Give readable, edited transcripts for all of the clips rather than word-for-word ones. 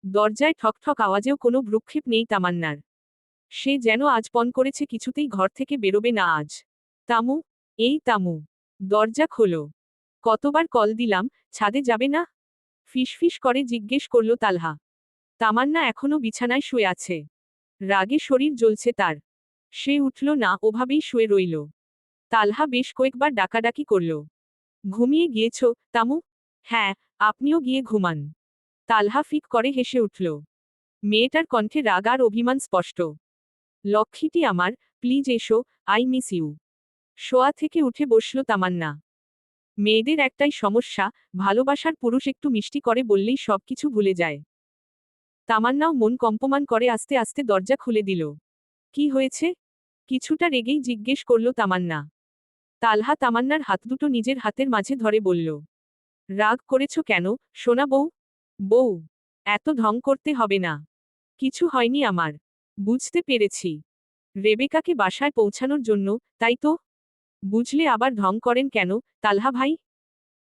দরজায় ঠকঠক আওয়াজেও কোনো ভ্রুক্ষেপ নেই তামান্নার। সে যেন আজ পণ করেছে কিছুতেই ঘর থেকে বেরোবে না আজ। তামু, এই তামু, দরজা খোলো। কতবার কল দিলাম, ছাদে যাবে না? ফিসফিস করে জিজ্ঞেস করল তালহা। তামান্না এখনো বিছানায় শুয়ে আছে। রাগে শরীর জ্বলছে তার। সে উঠল না, ওভাবেই শুয়ে রইল। তালহা বেশ কয়েকবার ডাকাডাকি করল। ঘুমিয়ে গিয়েছ, তামু? হ্যাঁ, আপনিও গিয়ে ঘুমান। তালহা ফিক করে হেসে উঠল। মেয়েটার কণ্ঠে রাগ আর অভিমান স্পষ্ট। লক্ষ্মীটি আমার, প্লিজ এসো, আই মিস ইউ। শোয়া থেকে উঠে বসল তামান্না। মেয়েদের একটাই সমস্যা, ভালোবাসার পুরুষ একটু মিষ্টি করে বললেই সবকিছু ভুলে যায়। তামান্নাও মন কম্পমান করে আস্তে আস্তে দরজা খুলে দিল। কি হয়েছে? কিছুটা রেগেই জিজ্ঞেস করল তামান্না। তালহা তামান্নার হাত দুটো নিজের হাতের মাঝে ধরে বলল। রাগ করেছ কেন, সোনা বউ? বউ, এত ঢং করতে হবে না। কিছু হয়নি আমার। বুঝতে পেরেছি। রেবেকাকে বাসায় পৌঁছানোর জন্য, তাই তো? বুঝলে আবার ঢং করেন কেন, তালহা ভাই?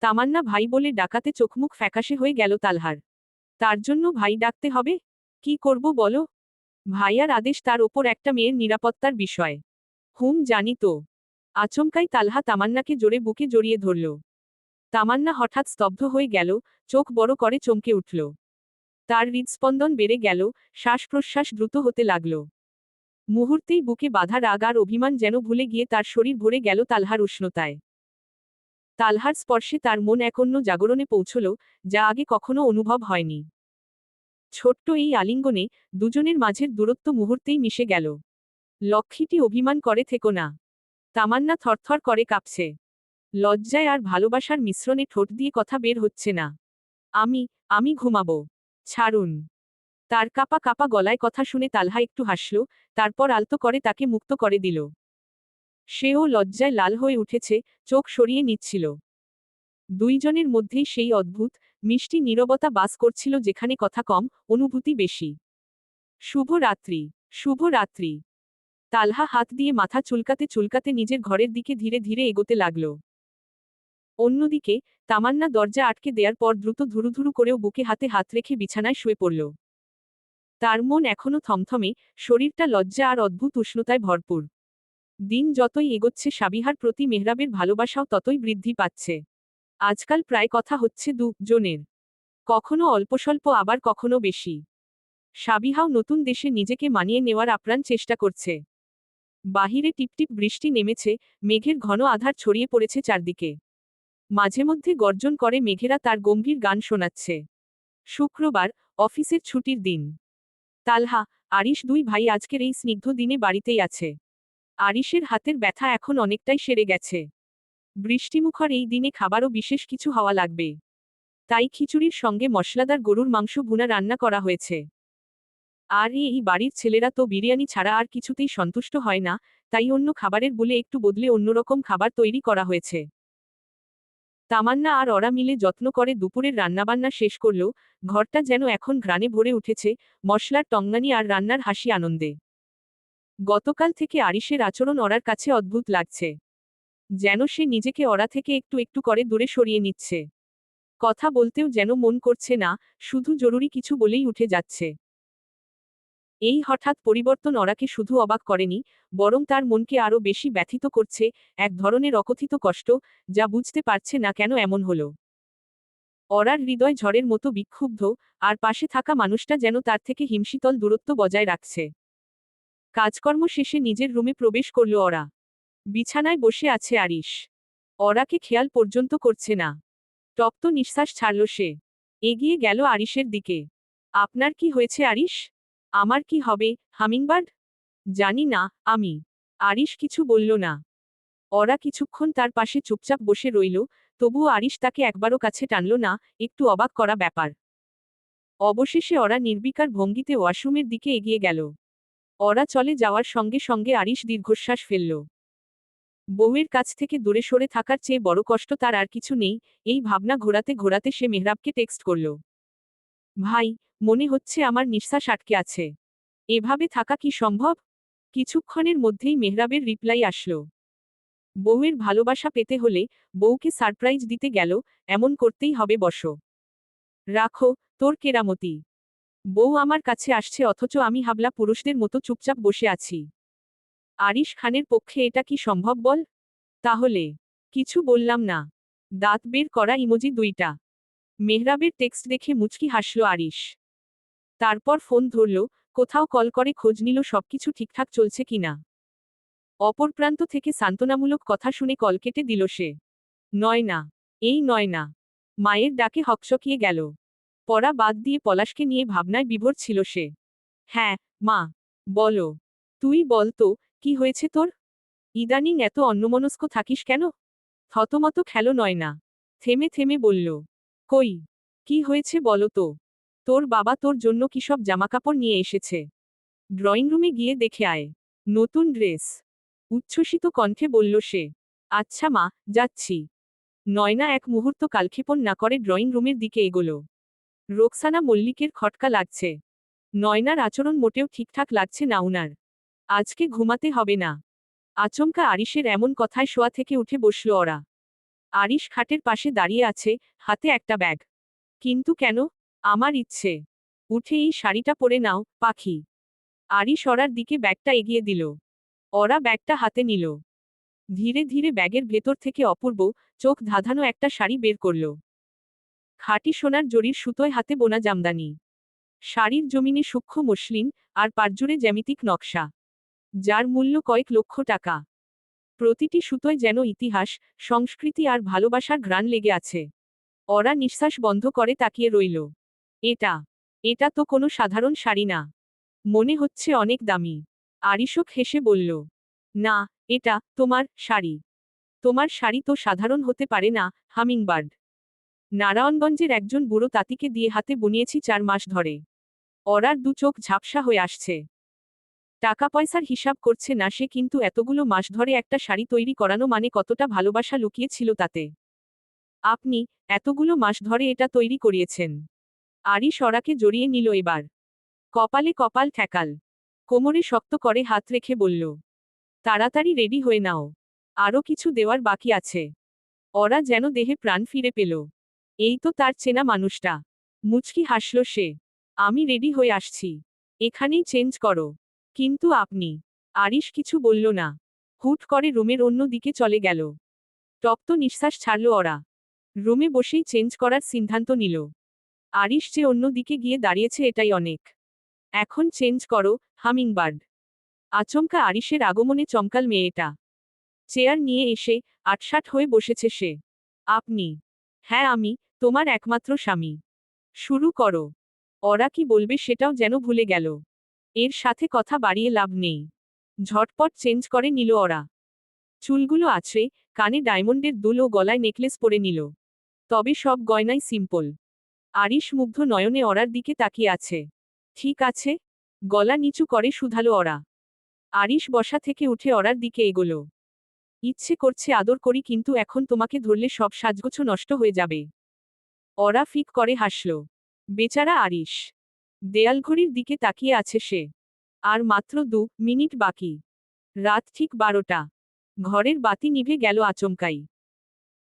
তামান্না ভাই বলে ডাকাতে চোখমুখ ফ্যাকাশে হয়ে গেল তালহার। তার জন্য ভাই ডাকতে হবে? কি করব বলো? ভাইয়ার আদেশ তার ওপর একটা মেয়ের নিরাপত্তার বিষয়। জানি তো। আচমকাই তালহা তামান্নাকে জোরে বুকে জড়িয়ে ধরল। তামান্না হঠাৎ স্তব্ধ হয়ে গেল, চোখ বড় করে চমকে উঠল। তার হৃদস্পন্দন বেড়ে গেল, শ্বাস প্রশ্বাস দ্রুত হতে লাগল। মুহূর্তেই বুকে বাঁধা রাগ আর অভিমান যেন ভুলে গিয়ে তার শরীর ভরে গেল তালহার উষ্ণতায়। তালহার স্পর্শে তার মন এক অন্য জাগরণে পৌঁছল, যা আগে কখনো অনুভব হয়নি। ছোট্ট এই আলিঙ্গনে দুজনের মাঝের দূরত্ব মুহূর্তেই মিশে গেল। লক্ষ্মীটি অভিমান করে থেকো না। তামান্না থরথর করে কাঁপছে। লজ্জায় আর ভালোবাসার মিশ্রণে ঠোঁট দিয়ে কথা বের হচ্ছে না। আমি আমি ঘুমাবো। ছাড়ুন। তার কাপা কাপা গলায় কথা শুনে তালহা একটু হাসল, তারপর আলতো করে তাকে মুক্ত করে দিল। সেও লজ্জায় লাল হয়ে উঠেছে, চোখ সরিয়ে নিচ্ছিল। দুইজনের মধ্যেই সেই অদ্ভুত, মিষ্টি নীরবতা বাস করছিল যেখানে কথা কম, অনুভূতি বেশি। শুভ রাত্রি। শুভ রাত্রি। তালহা হাত দিয়ে মাথা চুলকাতে চুলকাতে নিজের ঘরের দিকে ধীরে ধীরে এগোতে লাগল। অন্যদিকে, তামান্না দরজা আটকে দেয়ার পর দ্রুত ধুরুধুরু করেও বুকে হাতে হাত রেখে বিছানায় শুয়ে পড়ল। তার মন এখনো থমথমে, শরীরটা লজ্জা আর অদ্ভুত উষ্ণতায় ভরপুর। দিন যতই এগোচ্ছে সাবিহার প্রতি মেহরাবের ভালোবাসাও ততই বৃদ্ধি পাচ্ছে। আজকাল প্রায় কথা হচ্ছে দুজনের। কখনো অল্পস্বল্প আবার কখনো বেশি। সাবিহাও নতুন দেশে নিজেকে মানিয়ে নেওয়ার আপ্রাণ চেষ্টা করছে। বাহিরে টিপটিপ বৃষ্টি নেমেছে, মেঘের ঘন আধার ছড়িয়ে পড়েছে চারদিকে। মাঝে মধ্যে গর্জন করে মেঘেরা তার গম্ভীর গান শোনাচ্ছে। শুক্রবার, অফিসের ছুটির দিন। তালহা, আরিশ দুই ভাই আজকের এই স্নিগ্ধ দিনে বাড়িতেই আছে। আরিশের হাতের ব্যথা এখন অনেকটাই সেরে গেছে। বৃষ্টিমুখর এই দিনে খাবারও বিশেষ কিছু হওয়া লাগবে। তাই খিচুড়ির সঙ্গে মশলাদার গরুর মাংস ভুনা রান্না করা হয়েছে। আর এই বাড়ির ছেলেরা তো বিরিয়ানি ছাড়া আর কিছুতেই সন্তুষ্ট হয় না, তাই অন্য খাবারের বলে একটু বদলে অন্যরকম খাবার তৈরি করা হয়েছে। তামান্না আর ওরা মিলে যত্ন করে দুপুরের রান্নাবান্না শেষ করল, ঘরটা যেন এখন ঘ্রাণে ভরে উঠেছে, মশলার টঙ্গানি আর রান্নার হাসি আনন্দে। গতকাল থেকে আরিশের আচরণ ওরার কাছে অদ্ভুত লাগছে। যেন সে নিজেকে ওরা থেকে একটু একটু করে দূরে সরিয়ে নিচ্ছে। কথা বলতেও যেন মন করছে না, শুধু জরুরি কিছু বলেই উঠে যাচ্ছে। এই হঠাৎ পরিবর্তন ওরাকে শুধু অবাক করেনি, বরং তার মনকে আরও বেশি ব্যথিত করছে, এক ধরনের অকথিত কষ্ট, যা বুঝতে পারছে না কেন এমন হলো। ওরার হৃদয় ঝড়ের মতো বিক্ষুব্ধ, আর পাশে থাকা মানুষটা যেন তার থেকে হিমশীতল দূরত্ব বজায় রাখছে। কাজকর্ম শেষে নিজের রুমে প্রবেশ করল ওরা। বিছানায় বসে আছে আরিশ। ওরাকে খেয়াল পর্যন্ত করছে না। তপ্ত নিঃশ্বাস ছাড়ল সে। এগিয়ে গেল আরিশের দিকে। আপনার কি হয়েছে আরিশ? আমার কি হবে, হামিংবার্ড? জানি না, আমি। আরিশ কিছু বলল না। ওরা কিছুক্ষণ তার পাশে চুপচাপ বসে রইল, তবুও আরিশ তাকে একবারও কাছে টানল না, একটু অবাক করা ব্যাপার। অবশেষে ওরা নির্বিকার ভঙ্গিতে ওয়াশরুমের দিকে এগিয়ে গেল। ওরা চলে যাওয়ার সঙ্গে সঙ্গে আরিশ দীর্ঘশ্বাস ফেলল। বউয়ের কাছ থেকে দূরে সরে থাকার চেয়ে বড় কষ্ট তার আর কিছু নেই, এই ভাবনা ঘোরাতে ঘোরাতে সে মেহরাবকে টেক্সট করল। ভাই, মনে হচ্ছে আমার নিঃশ্বাস আটকে আছে। এভাবে থাকা কি সম্ভব? কিছুক্ষণের মধ্যেই মেহরাবের রিপ্লাই আসলো। বউয়ের ভালোবাসা পেতে হলে, বউকে সারপ্রাইজ দিতে গেল, এমন করতেই হবে বসো। রাখো তোর কেরামতি। বউ আমার কাছে আসছে অথচ আমি হাবলা পুরুষদের মতো চুপচাপ বসে আছি। আরিশ খানের পক্ষে এটা কি সম্ভব বল? তাহলে কিছু বললাম না। দাঁত বের করা ইমোজি দুইটা। মেহরাবের টেক্সট দেখে মুচকি হাসল আরিশ। তারপর ফোন ধরল, কোথাও কল করে খোঁজ নিল সবকিছু ঠিকঠাক চলছে কিনা। অপর প্রান্ত থেকে সান্ত্বনামূলক কথা শুনে কল কেটে দিল সে। নয় না, এই নয় না। মায়ের ডাকে হকচকিয়ে গেল। পড়া বাদ দিয়ে পলাশকে নিয়ে ভাবনায় বিভোর ছিল সে। হ্যাঁ, মা। বলো। তুই বল তো, কি হয়েছে তোর? ইদানিং এত অন্যমনস্ক থাকিস কেন? থতমত খেলো নয় না। থেমে থেমে বলল। কই? কি হয়েছে বলো তো? তোর বাবা তোর জন্য কি সব জামাকাপড় নিয়ে এসেছে। ড্রয়িং রুমে গিয়ে দেখে আয়। নতুন ড্রেস। উচ্ছ্বসিত কণ্ঠে বলল সে। আচ্ছা মা, যাচ্ছি। নয়না এক মুহূর্ত কালক্ষেপণ না করে ড্রয়িং রুমের দিকে এগোল। রোকসানা মল্লিকের খটকা লাগছে। নয়নার আচরণ মোটেও ঠিকঠাক লাগছে না উনার। আজকে ঘুমাতে হবে না। আচমকা আরিশের এমন কথায় শোয়া থেকে উঠে বসল ওরা। আরিশ খাটের পাশে দাঁড়িয়ে আছে, হাতে একটা ব্যাগ। কিন্তু কেন? আমার ইচ্ছে। উঠে এই শাড়িটা পরে নাও, পাখি। আরিশ ওরার দিকে ব্যাগটা এগিয়ে দিল। ওরা ব্যাগটা হাতে নিল। ধীরে ধীরে ব্যাগের ভেতর থেকে অপূর্ব, চোখ ধাঁধানো একটা শাড়ি বের করল। খাঁটি সোনার জরির সুতোয় হাতে বোনা জামদানি। শাড়ির জমিনে সূক্ষ্ম মসলিন, আর পারজুড়ে জ্যামিতিক নকশা। যার মূল্য কয়েক লক্ষ টাকা। প্রতিটি সুতোয় যেন ইতিহাস, সংস্কৃতি আর ভালোবাসার ঘ্রাণ লেগে আছে। ওরা নিঃশ্বাস বন্ধ করে তাকিয়ে রইল। এটা এটা তো কোনো সাধারণ শাড়ি না। মনে হচ্ছে অনেক দামি। আরিশক হেসে বলল। না, এটা তোমার শাড়ি। তোমার শাড়ি তো সাধারণ হতে পারে না, হামিংবার্ড। নারায়ণগঞ্জের একজন বুড়ো তাঁতিকে দিয়ে হাতে বুনিয়েছি 4 মাস ধরে। ওরার দু চোখ ঝাপসা হয়ে আসছে। টাকা পয়সার হিসাব করছে না সে, কিন্তু এতগুলো মাস ধরে একটা শাড়ি তৈরি করানো মানে কতটা ভালোবাসা লুকিয়ে ছিল তাতে। আপনি এতগুলো মাস ধরে এটা তৈরি করিয়েছেন। আরিশ ওরাকে জড়িয়ে নিল এবার। কপালে কপাল ঠেকাল। কোমরে শক্ত করে হাত রেখে বলল। তাড়াতাড়ি রেডি হয়ে নাও। আরও কিছু দেওয়ার বাকি আছে। ওরা যেন দেহে প্রাণ ফিরে পেল। এই তো তার চেনা মানুষটা। মুচকি হাসল সে। আমি রেডি হয়ে আসছি। এখানেই চেঞ্জ করো। কিন্তু আপনি? আরিশ কিছু বলল না। হুট করে রুমের অন্য দিকে চলে গেল। তপ্ত নিঃশ্বাস ছাড়ল ওরা। রুমে বসেই চেঞ্জ করার সিদ্ধান্ত নিল। আরিশ যে অন্য দিকে গিয়ে দাঁড়িয়েছে এটাই অনেক। এখন চেঞ্জ করো, হামিংবার্ড। আচমকা আরিশের আগমনে চমকাল মেয়েটা। চেয়ার নিয়ে এসে আটসাট হয়ে বসেছে সে। আপনি? হ্যাঁ আমি, তোমার একমাত্র স্বামী। শুরু করো। ওরা কি বলবে সেটাও যেন ভুলে গেল। এর সাথে কথা বাড়িয়ে লাভ নেই। ঝটপট চেঞ্জ করে নিল ওরা। চুলগুলো আছড়ে, কানে ডায়মন্ডের দুল ও গলায় নেকলেস পরে নিল। তবে সব গয়নাই সিম্পল। আরিশ মুগ্ধ নয়নে ওরার দিকে তাকিয়ে আছে। ঠিক আছে। গলা নিচু করে শুধালো ওরা। আরিশ বসা থেকে উঠে ওরার দিকে এগোল। ইচ্ছে করছে আদর করি, কিন্তু এখন তোমাকে ধরলে সব সাজগোছ নষ্ট হয়ে যাবে। ওরা ফিক করে হাসল। বেচারা আরিশ। দেয়ালঘড়ির দিকে তাকিয়ে আছে সে। আর মাত্র 2 মিনিট বাকি। রাত ঠিক 12টা। ঘরের বাতি নিভে গেল আচমকাই।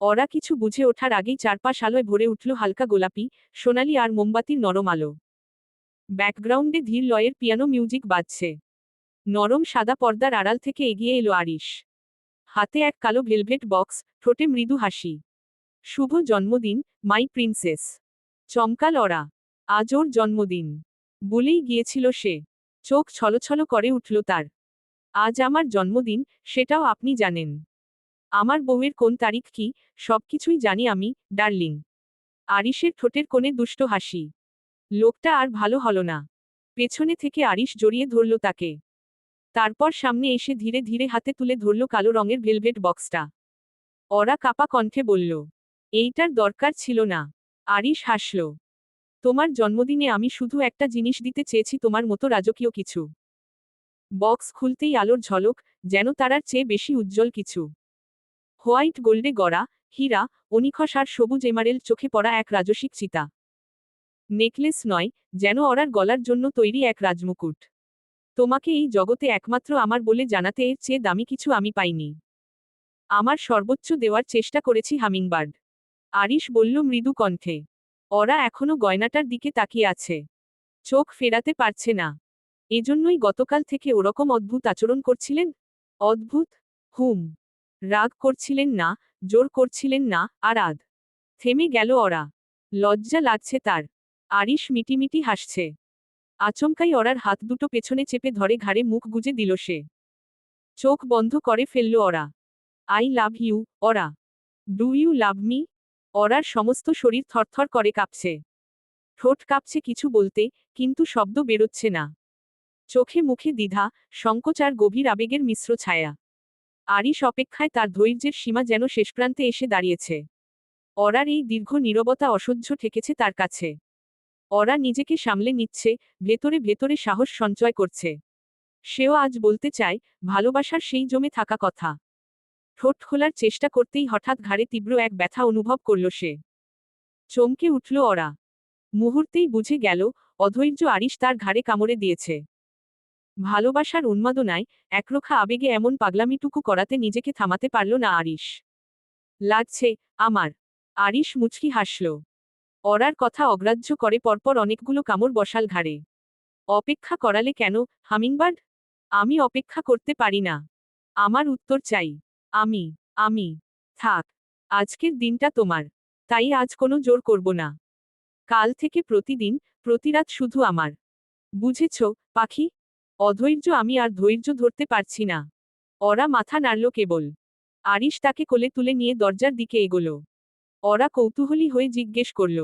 ওরা কিছু বুঝে ওঠার আগেই চারপাশ আলোয় ভরে উঠল হালকা গোলাপি, সোনালি আর মোমবাতির নরম আলো। ব্যাকগ্রাউন্ডে ধীর লয়ের পিয়ানো মিউজিক বাজছে। নরম সাদা পর্দার আড়াল থেকে এগিয়ে এলো আরিশ। হাতে এক কালো ভেলভেট বক্স, ঠোঁটে মৃদু হাসি। শুভ জন্মদিন, মাই প্রিন্সেস। চমকাল ওরা। আজ ওর জন্মদিন বলেই গিয়েছিল সে। চোখ ছলছল করে উঠল তার। আজ আমার জন্মদিন, সেটাও আপনি জানেন? আমার বউয়ের কোন তারিখ কি, সবকিছুই জানি আমি, ডার্লিং। আরিশের ঠোঁটের কোণে দুষ্ট হাসি। লোকটা আর ভালো হলো না। পেছনে থেকে আরিশ জড়িয়ে ধরল তাকে। তারপর সামনে এসে ধীরে ধীরে হাতে তুলে ধরল কালো রঙের ভেলভেট বক্সটা। ওরা কাপা কণ্ঠে বলল। এইটার দরকার ছিল না। আরিশ হাসল। তোমার জন্মদিনে আমি শুধু একটা জিনিস দিতে চেয়েছি, তোমার মতো রাজকীয় কিছু। বক্স খুলতেই আলোর ঝলক, যেন তারার চেয়ে বেশি উজ্জ্বল কিছু। হোয়াইট গোল্ডে গড়া, হীরা, অনিখস আর সবুজ এমারেল্ড চোখে পড়া এক রাজসিক চিতা। নেকলেস নয়, যেন ওরার গলার জন্য তৈরি এক রাজমুকুট। তোমাকে এই জগতে একমাত্র আমার বলে জানাতে এর চেয়ে দামি কিছু আমি পাইনি। আমার সর্বোচ্চ দেওয়ার চেষ্টা করেছি, হামিংবার্ড। আরিশ বলল মৃদু কণ্ঠে। ওরা এখনো গয়নাটার দিকে তাকিয়ে আছে। চোখ ফেরাতে পারছে না। এজন্যই গতকাল থেকে ওরকম অদ্ভুত আচরণ করছিলেন? অদ্ভুত? হুম। রাগ করছিলেন না, জোর করছিলেন না, আর থেমে গেল ওরা। লজ্জা লাগছে তার। আরিশ মিটিমিটি হাসছে। আচমকাই ওরার হাত দুটো পেছনে চেপে ধরে ঘাড়ে মুখ গুজে দিল সে। চোখ বন্ধ করে ফেলল ওরা। I love you, Aura. Do you love me? ওরার সমস্ত শরীর থরথর করে কাঁপছে। ঠোঁট কাঁপছে কিছু বলতে, কিন্তু শব্দ বেরোচ্ছে না। চোখে মুখে দ্বিধা, সংকোচ আর গভীর আবেগের মিশ্র ছায়া। আরিশ অপেক্ষায় তার ধৈর্যের সীমা যেন শেষপ্রান্তে এসে দাঁড়িয়েছে। ওরার এই দীর্ঘ নীরবতা অসহ্য ঠেকেছে তার কাছে। ওরা নিজেকে সামলে নিচ্ছে, ভেতরে ভেতরে সাহস সঞ্চয় করছে। সেও আজ বলতে চায়, ভালোবাসার সেই জমে থাকা কথা। ঠোঁট খোলার চেষ্টা করতেই হঠাৎ ঘাড়ে তীব্র এক ব্যথা অনুভব করল সে। চমকে উঠল ওরা। মুহূর্তেই বুঝে গেল, অধৈর্য আরিশ তার ঘাড়ে কামড়ে দিয়েছে। ভালোবাসার উন্মাদনায়, একরোখা আবেগে এমন পাগলামিটুকু করাতে নিজেকে থামাতে পারল না আরিশ। লাগছে আমার। আরিশ মুচকি হাসল। ওরার কথা অগ্রাহ্য করে পরপর অনেকগুলো কামড় বসাল ঘাড়ে। অপেক্ষা করালে কেন, হামিংবার্ড? আমি অপেক্ষা করতে পারি না। আমার উত্তর চাই। আমি আমি থাক। আজকের দিনটা তোমার। তাই আজ কোনো জোর করব না। কাল থেকে প্রতিদিন, প্রতিরাত শুধু আমার। বুঝেছ, পাখি? অধৈর্য আমি আর ধৈর্য ধরতে পারছি না। ওরা মাথা নাড়ল কেবল। আরিশ তাকে কোলে তুলে নিয়ে দরজার দিকে এগোলো। ওরা কৌতূহলী হয়ে জিজ্ঞেস করল,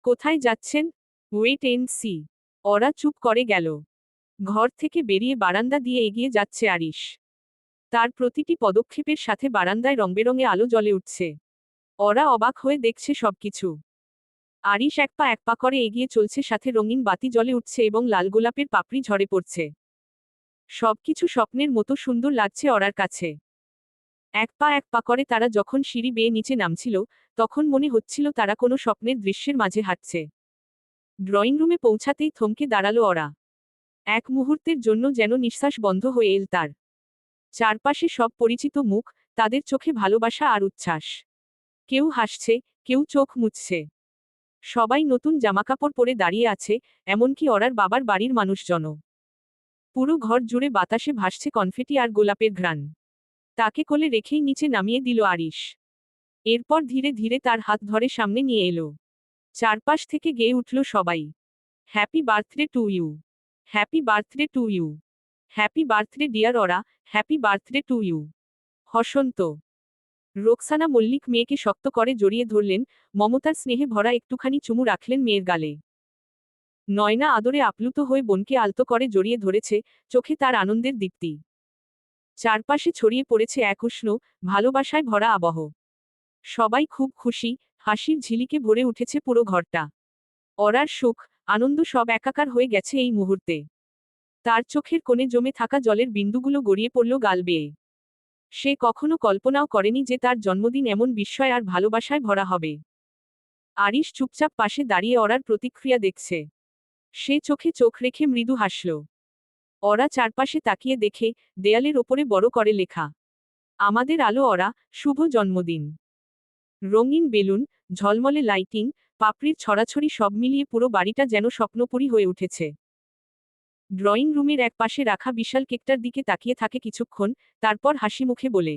কোথায় যাচ্ছেন? Wait and see. ওরা চুপ করে গেল। ঘর থেকে বেরিয়ে বারান্দা দিয়ে এগিয়ে যাচ্ছে আরিশ। তার প্রতিটি পদক্ষেপের সাথে বারান্দায় রংবেরঙে আলো জ্বলে উঠছে। ওরা অবাক হয়ে দেখছে সবকিছু। আরিশ এক পা করে এগিয়ে চলছে, সাথে রঙিন বাতি জ্বলে উঠছে এবং লাল গোলাপের পাপড়ি ঝরে পড়ছে। সবকিছু স্বপ্নের মতো সুন্দর লাগছে ওরার কাছে। এক পা করে তারা যখন সিঁড়ি বেয়ে নিচে নামছিল, তখন মনে হচ্ছিল তারা কোনো স্বপ্নের দৃশ্যের মাঝে হাঁটছে। ড্রয়িং রুমে পৌঁছাতেই থমকে দাঁড়ালো ওরা। এক মুহূর্তের জন্য যেন নিঃশ্বাস বন্ধ হয়ে এল তার। চারপাশে সব পরিচিত মুখ, তাদের চোখে ভালোবাসা আর উচ্ছ্বাস। কেউ হাসছে, কেউ চোখ মুছছে। সবাই নতুন জামাকাপড় পরে দাঁড়িয়ে আছে, এমনকি ওরার বাবার বাড়ির মানুষজনও। পুরো ঘর জুড়ে বাতাসে ভাসছে কনফেটি আর গোলাপের ঘ্রাণ। তাকে কোলে রেখেই নিচে নামিয়ে দিল আরিশ। এরপর ধীরে ধীরে তার হাত ধরে সামনে নিয়ে এলো। চারপাশ থেকে গেয়ে উঠল সবাই। Happy birthday to you. Happy birthday to you. Happy birthday dear Aura, happy birthday to you. হসন্ত। রোকসানা মল্লিক মেয়েকে শক্ত করে জড়িয়ে ধরলেন, মমতার স্নেহে ভরা একটুখানি চুমু রাখলেন মেয়ের গালে। নয়না আদরে আপ্লুত হয়ে বোনকে আলতো করে জড়িয়ে ধরেছে, চোখে তার আনন্দের দীপ্তি। চারপাশে ছড়িয়ে পড়েছে এক উষ্ণ, ভালোবাসায় ভরা আবহ। সবাই খুব খুশি, হাসির ঝিলিকে ভরে উঠেছে পুরো ঘরটা। ওরার সুখ, আনন্দ সব একাকার হয়ে গেছে এই মুহূর্তে। তার চোখের কোণে জমে থাকা জলের বিন্দুগুলো গড়িয়ে পড়ল গাল বেয়ে। সে কখনো কল্পনাও করেনি যে তার জন্মদিন এমন বিস্ময় আর ভালোবাসায় ভরা হবে। আরিশ চুপচাপ পাশে দাঁড়িয়ে ওরার প্রতিক্রিয়া দেখছে। সে চোখে চোখ রেখে মৃদু হাসল। ওরা চারপাশে তাকিয়ে দেখে, দেয়ালের ওপরে বড় করে লেখা, আমাদের আলো ওরা, শুভ জন্মদিন। রঙিন বেলুন, ঝলমলে লাইটিং, পাপড়ির ছড়াছড়ি সব মিলিয়ে পুরো বাড়িটা যেন স্বপ্নপুরী হয়ে উঠেছে। ড্রয়িং রুমের এক পাশে রাখা বিশাল কেকটার দিকে তাকিয়ে থাকে কিছুক্ষণ, তারপর হাসি মুখে বলে,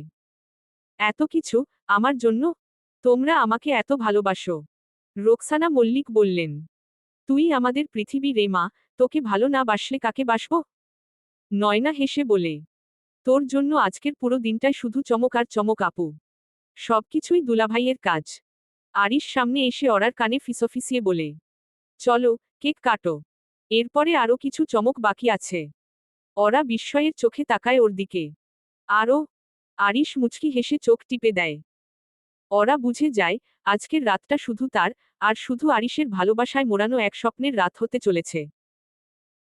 এত কিছু, আমার জন্য? তোমরা আমাকে এত ভালোবাসো? রোকসানা মল্লিক বললেন, তুই আমাদের পৃথিবী রে মা, তোকে ভালো না বাসলে কাকে বাসবো? নয়না হেসে বলে, তোর জন্য আজকের পুরো দিনটাই শুধু চমক আর চমক আপু। সবকিছুই দুলাভাইয়ের কাজ। আরিশ সামনে এসে ওরার কানে ফিসফিসিয়ে বলে, চলো, কেক কাটো। এরপরে আরও কিছু চমক বাকি আছে। ওরা বিস্ময়ের চোখে তাকায় ওর দিকে। আরও? আরিশ মুচকি হেসে চোখ টিপে দেয়। ওরা বুঝে যায়, আজকের রাতটা শুধু তার, আর শুধু আরিশের ভালোবাসায় মোড়ানো এক স্বপ্নের রাত হতে চলেছে।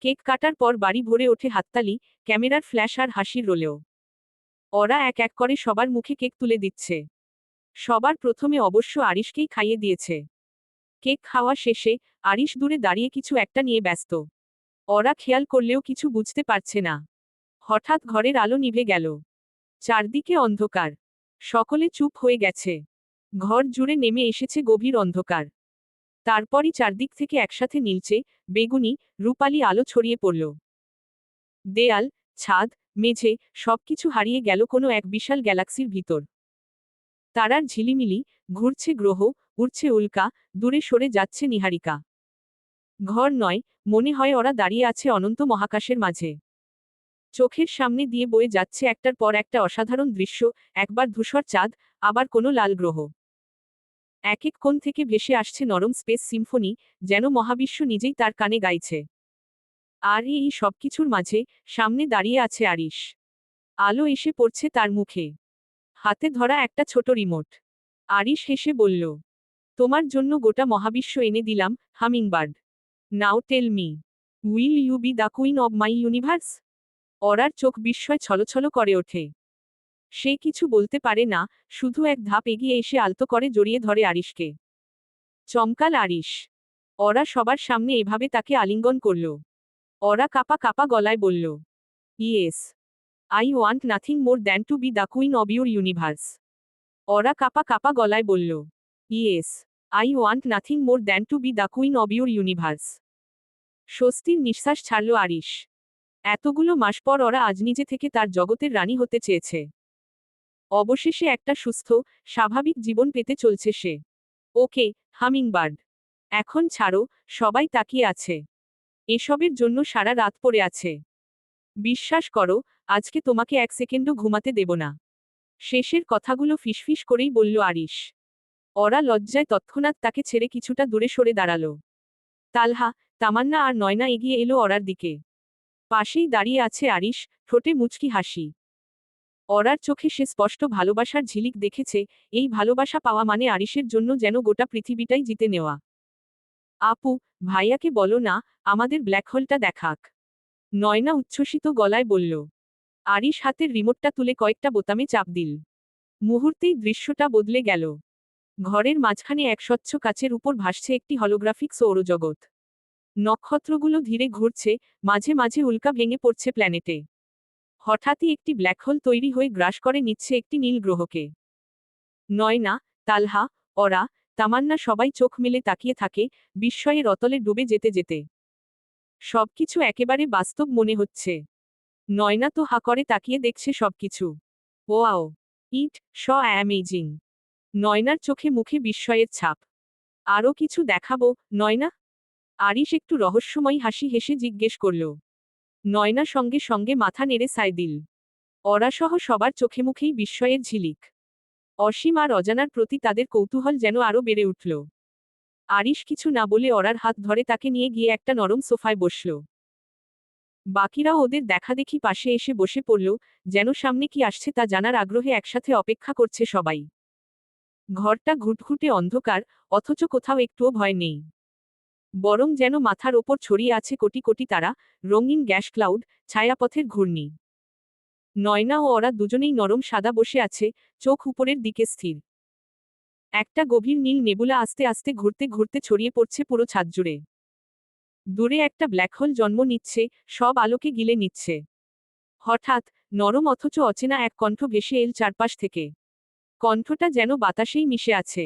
কেক কাটার পর বাড়ি ভরে ওঠে হাততালি, ক্যামেরার ফ্ল্যাশ আর হাসির রোলেও। ওরা এক এক করে সবার মুখে কেক তুলে দিচ্ছে। সবার প্রথমে অবশ্য আরিশকেই খাইয়ে দিয়েছে। কেক খাওয়া শেষে, আরিশ দূরে দাঁড়িয়ে কিছু একটা নিয়ে ব্যস্ত। ওরা খেয়াল করলেও কিছু বুঝতে পারছে না। হঠাৎ ঘরের আলো নিভে গেল। চারদিকে অন্ধকার। সকলে চুপ হয়ে গেছে। ঘর জুড়ে নেমে এসেছে গভীর অন্ধকার। তারপরই চারদিক থেকে একসাথে নীলচে বেগুনি রূপালি আলো ছড়িয়ে পড়ল। দেয়াল, ছাদ, মেঝে সবকিছু হারিয়ে গেল কোনো এক বিশাল গ্যালাক্সির ভিতর। তারার ঝিলিমিলি, ঘুরছে গ্রহ, উড়ছে উল্কা, দূরে সরে যাচ্ছে নীহারিকা। ঘর নয়, মনে হয় ওরা দাঁড়িয়ে আছে অনন্ত মহাকাশের মাঝে। চোখের সামনে দিয়ে বয়ে যাচ্ছে একটার পর একটা অসাধারণ দৃশ্য, একবার ধূসর চাঁদ, আবার কোনো লাল গ্রহ। এক এক কোণ থেকে ভেসে আসছে নরম স্পেস সিম্ফনি, যেন মহাবিশ্ব নিজেই তার কানে গাইছে। আর এই সবকিছুর মাঝে সামনে দাঁড়িয়ে আছে আরিশ। আলো এসে পড়ছে তার মুখে, হাতে ধরা একটা ছোট রিমোট। আরিশ হেসে বলল, তোমার জন্য গোটা মহাবিশ্ব এনে দিলাম, hummingbird. Now tell me, will you be the queen of my universe? অরার চোখ বিস্ময় ছলছল করে ওঠে। সে কিছু বলতে পারে না, শুধু এক ধাপ এগিয়ে এসে আলতো করে জড়িয়ে ধরে আরিশকে। চমকাল আরিশ। অরা সবার সামনে এভাবে তাকে আলিঙ্গন করল। অরা কাপা কাপা গলায় বলল, yes, I want nothing more than to be the queen of your universe. Aura কাপা কাপা গলায় বলল, yes, I want nothing more than to be the queen of your universe. স্বস্তির নিঃশ্বাস ছাড়ল আরিশ। এতগুলো মাস পর ওরা আজ নিজে থেকে তার জগতের রানী হতে চেয়েছে। অবশেষে একটা সুস্থ, স্বাভাবিক জীবন পেতে চলছে সে। ওকে, হামিংবার্ড, এখন ছাড়ো, সবাই তাকিয়ে আছে। এসবের জন্য সারা রাত পড়ে আছে। বিশ্বাস করো, আজকে তোমাকে এক সেকেন্ডও ঘুমাতে দেব না। শেষের কথাগুলো ফিসফিস করেই বলল আরিশ। ওরা লজ্জায় তৎক্ষণাৎ তাকে ছেড়ে কিছুটা দূরে সরে দাঁড়ালো। তালহা, তামান্না আর নয়না এগিয়ে এলো ওরার দিকে। পাশেই দাঁড়িয়ে আছে আরিশ, ঠোঁটে মুচকি হাসি। অরার চোখে সে স্পষ্ট ভালোবাসার ঝিলিক দেখেছে, এই ভালোবাসা পাওয়া মানে আরিশের জন্য যেন গোটা পৃথিবীটাই জিতে নেওয়া। আপু, ভাইয়াকে বলো না, আমাদের ব্ল্যাক হোলটা দেখাক। নয়না উচ্ছ্বসিত গলায় বলল। আরিশ হাতের রিমোটটা তুলে কয়েকটা বোতামে চাপ দিল। মুহূর্তেই দৃশ্যটা বদলে গেল। ঘরের মাঝখানে এক স্বচ্ছ কাচের উপর ভাসছে একটি হলোগ্রাফিক সৌরজগৎ। নক্ষত্রগুলো ধীরে ঘুরছে, মাঝে মাঝে উল্কা ভেঙে পড়ছে প্ল্যানেটে। হঠাৎই একটি ব্ল্যাক হোল তৈরি হয়ে গ্রাস করে নিচ্ছে একটি নীল গ্রহকে। নয়না, তালহা, অরা, তামান্না সবাই চোখ মেলে তাকিয়ে থাকে, বিস্ময়ের অতলে ডুবে যেতে যেতে। সবকিছু একেবারে বাস্তব মনে হচ্ছে। নয়না তো হা করে তাকিয়ে দেখছে সবকিছু। ওয়াও, ইট স অ্যামেজিং। নয়নার চোখে মুখে বিস্ময়ের ছাপ। আরও কিছু দেখাবো, নয়না? আরিশ একটু রহস্যময় হাসি হেসে জিজ্ঞেস করল। নয়না সঙ্গে সঙ্গে মাথা নেড়ে সায় দিল। অরাসহ সবার চোখে মুখেই বিস্ময়ের ঝিলিক। অসীম আর অজানার প্রতি তাদের কৌতূহল যেন আরও বেড়ে উঠল। আরিশ কিছু না বলে অরার হাত ধরে তাকে নিয়ে গিয়ে একটা নরম সোফায় বসল। বাকিরাও ওদের দেখাদেখি পাশে এসে বসে পড়ল, যেন সামনে কি আসছে তা জানার আগ্রহে একসাথে অপেক্ষা করছে সবাই। ঘরটা ঘুটঘুটে অন্ধকার, অথচ কোথাও একটুও ভয় নেই। বরং যেন মাথার ওপর ছড়িয়ে আছে কোটি কোটি তারা, রঙিন গ্যাস ক্লাউড, ছায়াপথের ঘূর্ণি। নয়না ও ওরা দুজনেই নরম সাদা বসে আছে, চোখ উপরের দিকে স্থির। একটা গভীর নীল নেবুলা আস্তে আস্তে ঘুরতে ঘুরতে ছড়িয়ে পড়ছে পুরো ছাদ জুড়ে। দূরে একটা ব্ল্যাক হোল জন্ম নিচ্ছে, সব আলোকে গিলে নিচ্ছে। হঠাৎ, নরম অথচ অচেনা এক কণ্ঠ ভেসে এল চারপাশ থেকে। কণ্ঠটা যেন বাতাসেই মিশে আছে।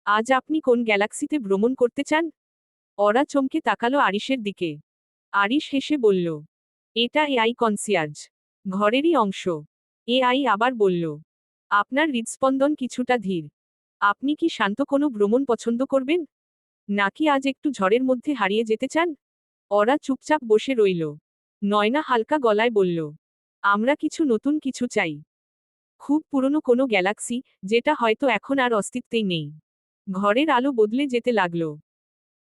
আজ আপনি কোন গ্যালাক্সিতে ভ্রমণ করতে চান? ওরা চমকে তাকালো আরিশের দিকে। আরিশ হেসে বলল, এটা এআই কনসিয়ার্জ। ঘরেরই অংশ। এআই আবার বলল, আপনার হৃদস্পন্দন কিছুটা ধীর। আপনি কি শান্ত কোনো ভ্রমণ পছন্দ করবেন? নাকি আজ একটু ঝড়ের মধ্যে হারিয়ে যেতে চান? ওরা চুপচাপ বসে রইল। নয়না হালকা গলায় বলল, আমরা কিছু নতুন কিছু চাই। খুব পুরনো কোনো গ্যালাক্সি, যেটা হয়তো এখন আর অস্তিত্বেই নেই। ঘরের আলো বদলে যেতে লাগল।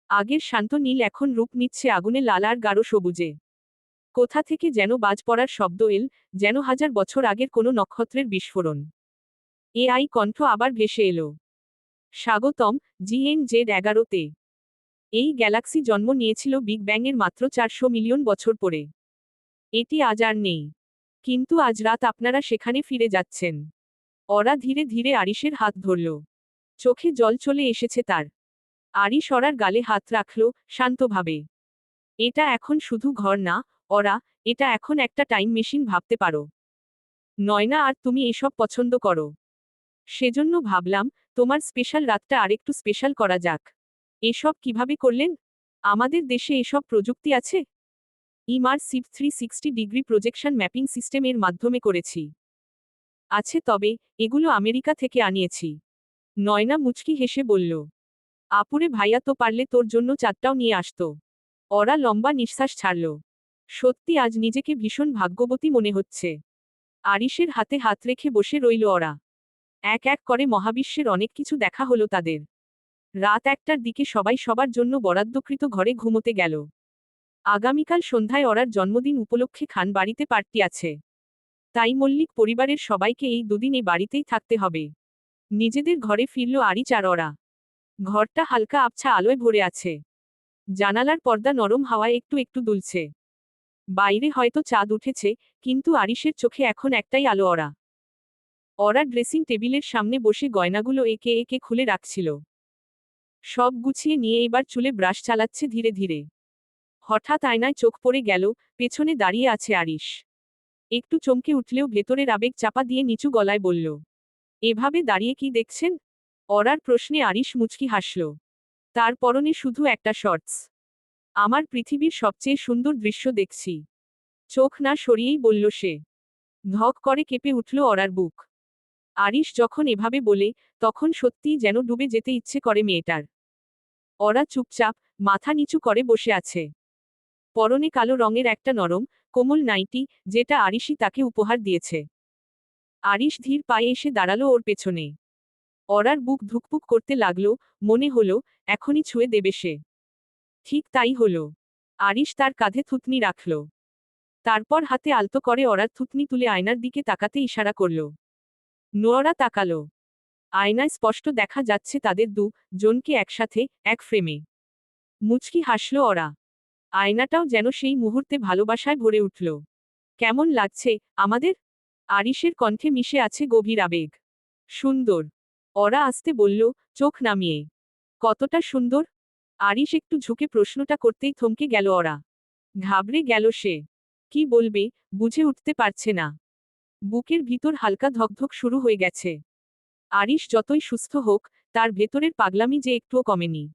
আগের শান্ত নীল এখন রূপ নিচ্ছে আগুনে লাল আর গাঢ় সবুজে। কোথা থেকে যেন বাজ পড়ার শব্দ এল, যেন হাজার বছর আগের কোনো নক্ষত্রের বিস্ফোরণ। এআই কণ্ঠ আবার ভেসে এলো। স্বাগতম, GN-Z11-তে। এই গ্যালাক্সি জন্ম নিয়েছিল বিগ ব্যাংয়ের মাত্র 400 মিলিয়ন বছর পরে। এটি আজ আর নেই। কিন্তু আজ রাত আপনারা সেখানে ফিরে যাচ্ছেন। ওরা ধীরে ধীরে আরিশের হাত ধরল। চোখে জল চলে এসেছে তার। আরিশ ওরার গালে হাত রাখল, শান্তভাবে। এটা এখন শুধু ঘর না, ওরা, এটা এখন একটা টাইম মেশিন ভাবতে পারো। নয়না আর তুমি এসব পছন্দ করো। সেজন্য ভাবলাম, তোমার স্পেশাল রাতটা আরেকটু স্পেশাল করা যাক। এসব কিভাবে করলেন? আমাদের দেশে এসব প্রযুক্তি আছে? ইমারসিভ 360 ডিগ্রি প্রজেকশন ম্যাপিং সিস্টেমের মাধ্যমে করেছি। আছে, তবে এগুলো আমেরিকা থেকে আনিয়েছি। নয়না মুচকি হেসে বলল। আপুরে ভাইয়া তো পারলে তোর জন্য চাঁদটাও নিয়ে আসতো। ওরা লম্বা নিঃশ্বাস ছাড়ল। সত্যি আজ নিজেকে ভীষণ ভাগ্যবতী মনে হচ্ছে। আরিশের হাতে হাত রেখে বসে রইল ওরা। এক এক করে মহাবিশ্বের অনেক কিছু দেখা হলো তাদের। রাত 1টার দিকে সবাই সবার জন্য বরাদ্দকৃত ঘরে ঘুমোতে গেল। আগামীকাল সন্ধ্যায় ওরার জন্মদিন উপলক্ষে খান বাড়িতে পার্টি আছে। তাই মল্লিক পরিবারের সবাইকে এই দুদিন এই বাড়িতেই থাকতে হবে। নিজেদের ঘরে ফিরল আরিচ আর ওরা। ঘরটা হালকা আবছা আলোয় ভরে আছে। জানালার পর্দা নরম হাওয়ায় একটু একটু দুলছে। বাইরে হয়তো চাঁদ উঠেছে, কিন্তু আরিশের চোখে এখন একটাই আলো। ওরা ড্রেসিং টেবিলের সামনে বসে গয়নাগুলো একে একে খুলে রাখছিল। সব গুছিয়ে নিয়ে এবার চুলে ব্রাশ চালাচ্ছে ধীরে ধীরে। হঠাৎ আয়নায় চোখ পড়ে গেল, পেছনে দাঁড়িয়ে আছে আরিশ। একটু চমকে উঠলেও ভেতরের আবেগ চাপা দিয়ে নিচু গলায় বলল, এভাবে দাঁড়িয়ে কি দেখছেন? ওরার প্রশ্নে আরিশ মুচকি হাসল। তার পরনে শুধু একটা শর্টস। আমার পৃথিবীর সবচেয়ে সুন্দর দৃশ্য দেখছি। চোখ না সরিয়েই বলল সে। ধক করে কেঁপে উঠল ওরার বুক। আরিশ যখন এভাবে বলে, তখন সত্যিই যেন ডুবে যেতে ইচ্ছে করে মেয়েটার। ওরা চুপচাপ, মাথা নিচু করে বসে আছে। পরনে কালো রঙের একটা নরম, কোমল নাইটি, যেটা আরিশই তাকে উপহার দিয়েছে। আরিশ ধীর পায়ে এসে দাঁড়ালো ওর পেছনে। ওরার বুক ধুকপুক করতে লাগলো, মনে হলো এখনই ছুঁয়ে দেবে সে। ঠিক তাই হলো। আরিশ তার কাঁধে থুতনি রাখল। তারপর হাতে আলতো করে ওরার থুতনি তুলে আয়নার দিকে তাকাতে ইশারা করল। নোরা তাকালো। আয়নায় স্পষ্ট দেখা যাচ্ছে তাদের জনকে একসাথে, এক ফ্রেমে। মুচকি হাসল ওরা। আয়নাটাও যেন সেই মুহূর্তে ভালোবাসায় ভরে উঠল। কেমন লাগছে আমাদের? আরিশের কণ্ঠে মিশে আছে গভীর আবেগ। সুন্দর। ওরা আস্তে বলল, চোখ নামিয়ে। কতটা সুন্দর? আরিশ একটু ঝুঁকে প্রশ্নটা করতেই থমকে গেল ওরা। ঘাবড়ে গেল সে। কি বলবে, বুঝে উঠতে পারছে না। বুকের ভিতর হালকা ধকধক শুরু হয়ে গেছে। আরিশ যতই সুস্থ হোক, তার ভেতরের পাগলামি যে একটুও কমেনি।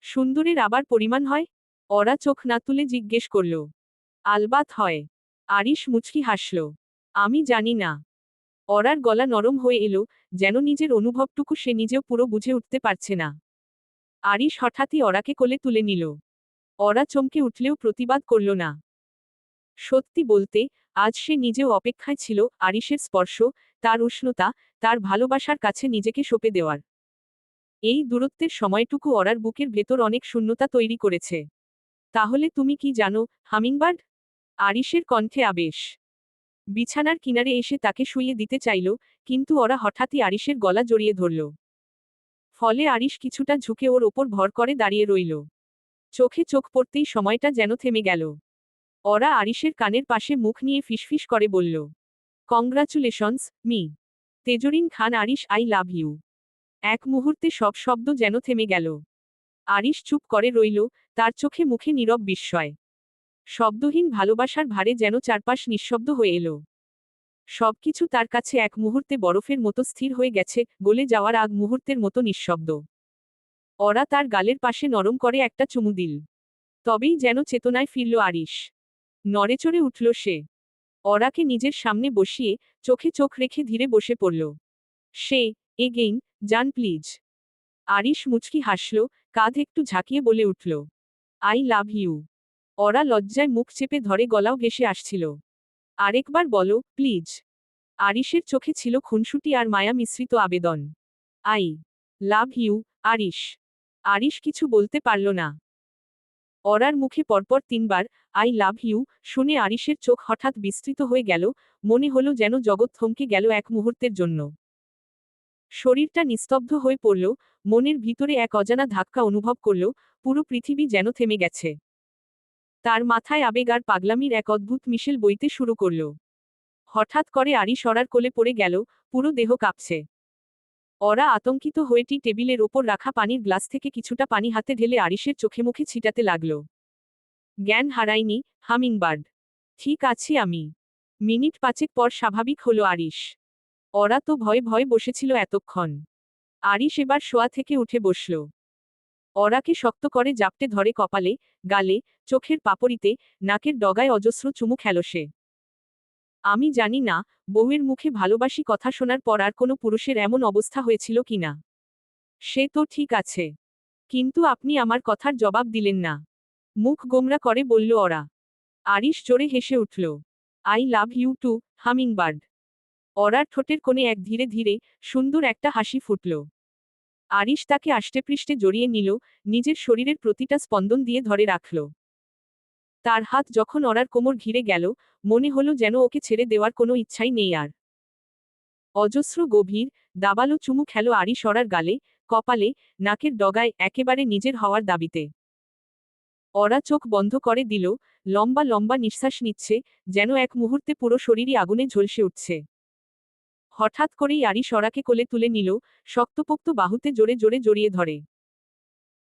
সুন্দরের আবার পরিমাণ হয়? ওরা চোখ না তুলে জিজ্ঞেস করল। আলবাত হয়। আরিশ মুচকি হাসল। আমি জানি না। ওরার গলা নরম হয়ে এলো, যেন নিজের অনুভবটুকু সে নিজেও পুরো বুঝে উঠতে পারছে না। আরিশ হঠাৎই ওরাকে কোলে তুলে নিল। ওরা চমকে উঠলেও প্রতিবাদ করল না। সত্যি বলতে, আজ সে নিজেও অপেক্ষায় ছিল আরিশের স্পর্শ, তার উষ্ণতা, তার ভালোবাসার কাছে নিজেকে সঁপে দেওয়ার। এই দূরত্বের সময়টুকু ওরার বুকের ভেতর অনেক শূন্যতা তৈরি করেছে। তাহলে তুমি কি জানো, হামিংবার্ড? আরিশের কণ্ঠে আবেশ। বিছানার কিনারে এসে তাকে শুইয়ে দিতে চাইল, কিন্তু ওরা হঠাৎই আরিশের গলা জড়িয়ে ধরল। ফলে আরিশ কিছুটা ঝুঁকে ওর ওপর ভর করে দাঁড়িয়ে রইল। চোখে চোখ পড়তেই সময়টা যেন থেমে গেল। ওরা আরিশের কানের পাশে মুখ নিয়ে ফিসফিস করে বলল, congratulations, Mr Tejrin Khan Arish, I love you. এক মুহূর্তে সব শব্দ যেন থেমে গেল। আরিশ চুপ করে রইল, তার চোখে মুখে নীরব বিস্ময়। শব্দহীন ভালোবাসার ভারে যেন চারপাশ নিঃশব্দ হয়ে এলো। সবকিছু তার কাছে এক মুহূর্তে বরফের মতো স্থির হয়ে গেছে, গলে যাওয়ার আগ মুহূর্তের মতো নিঃশব্দ। ওরা তার গালের পাশে নরম করে একটা চুমু দিল। তবেই যেন চেতনায় ফিরল আরিশ। নড়েচড়ে উঠল সে। ওরাকে নিজের সামনে বসিয়ে, চোখে চোখ রেখে ধীরে বসে পড়ল। সে, এগেইন, জান প্লিজ। আরিশ মুচকি হাসল, কাঁধ একটু ঝাঁকিয়ে বলে উঠল, আই লাভ ইউ। ওরা লজ্জায় মুখ চেপে ধরে, গলাও ভেসে আসছিল। আরেকবার বলো, প্লিজ। আরিশের চোখে ছিল খুনসুটি আর মায়া মিশ্রিত আবেদন। I love you, Arish. Arish কিছু বলতে পারল না। ওরার মুখে পরপর 3বার আই লাভ ইউ শুনে আরিশের চোখ হঠাৎ বিস্তৃত হয়ে গেল, মনে হলো যেন জগৎ থমকে গেল এক মুহূর্তের জন্য। শরীরটা নিস্তব্ধ হয়ে পড়ল, মনের ভিতরে এক অজানা ধাক্কা অনুভব করল, পুরো পৃথিবী যেন থেমে গেছে। তার মাথায় আবেগ আর পাগলামির এক অদ্ভুত মিশেল বইতে শুরু করল। হঠাৎ করে আরিশ ওরার কোলে পড়ে গেল, পুরো দেহ কাঁপছে। ওরা আতঙ্কিত হয়ে টেবিলের ওপর রাখা পানির গ্লাস থেকে কিছুটা পানি হাতে ঢেলে আরিশের চোখে মুখে ছিটাতে লাগল। জ্ঞান হারায়নি, হামিংবার্ড। ঠিক আছি আমি। মিনিট 5 পর স্বাভাবিক হলো আরিশ। ওরা তো ভয়ে ভয়ে বসেছিল এতক্ষণ। আরিশ এবার শোয়া থেকে উঠে বসল। অরাকে শক্ত করে জাপটে ধরে কপালে, গালে, চোখের পাপড়িতে, নাকের ডগায় অজস্র চুমু খেল সে। আমি জানি না, বউয়ের মুখে ভালোবাসি কথা শোনার পর আর কোনো পুরুষের এমন অবস্থা হয়েছিল কিনা। সে তো ঠিক আছে, কিন্তু আপনি আমার কথার জবাব দিলেন না। মুখ গোমরা করে বলল অরা। আরিশ জোরে হেসে উঠল। I love you too, hummingbird. অরার ঠোঁটের কোণে এক ধীরে ধীরে সুন্দর একটা হাসি ফুটল। আরিশ তাকে আষ্টেপৃষ্ঠে জড়িয়ে নিল, নিজের শরীরের প্রতিটা স্পন্দন দিয়ে ধরে রাখল। তার হাত যখন অরার কোমর ঘিরে গেল, মনে হলো যেন ওকে ছেড়ে দেওয়ার কোনো ইচ্ছাই নেই আর। অজস্র গভীর, দাবালো চুমু খেল আরিশ অরার গালে, কপালে, নাকের ডগায়, একেবারে নিজের হওয়ার দাবিতে। অরা চোখ বন্ধ করে দিল, লম্বা লম্বা নিঃশ্বাস নিচ্ছে, যেন এক মুহূর্তে পুরো শরীরই আগুনে ঝলসে উঠছে। হঠাৎ করেই আরিশ অরাকে কোলে তুলে নিল, শক্তপোক্ত বাহুতে জোরে জোরে জড়িয়ে ধরে।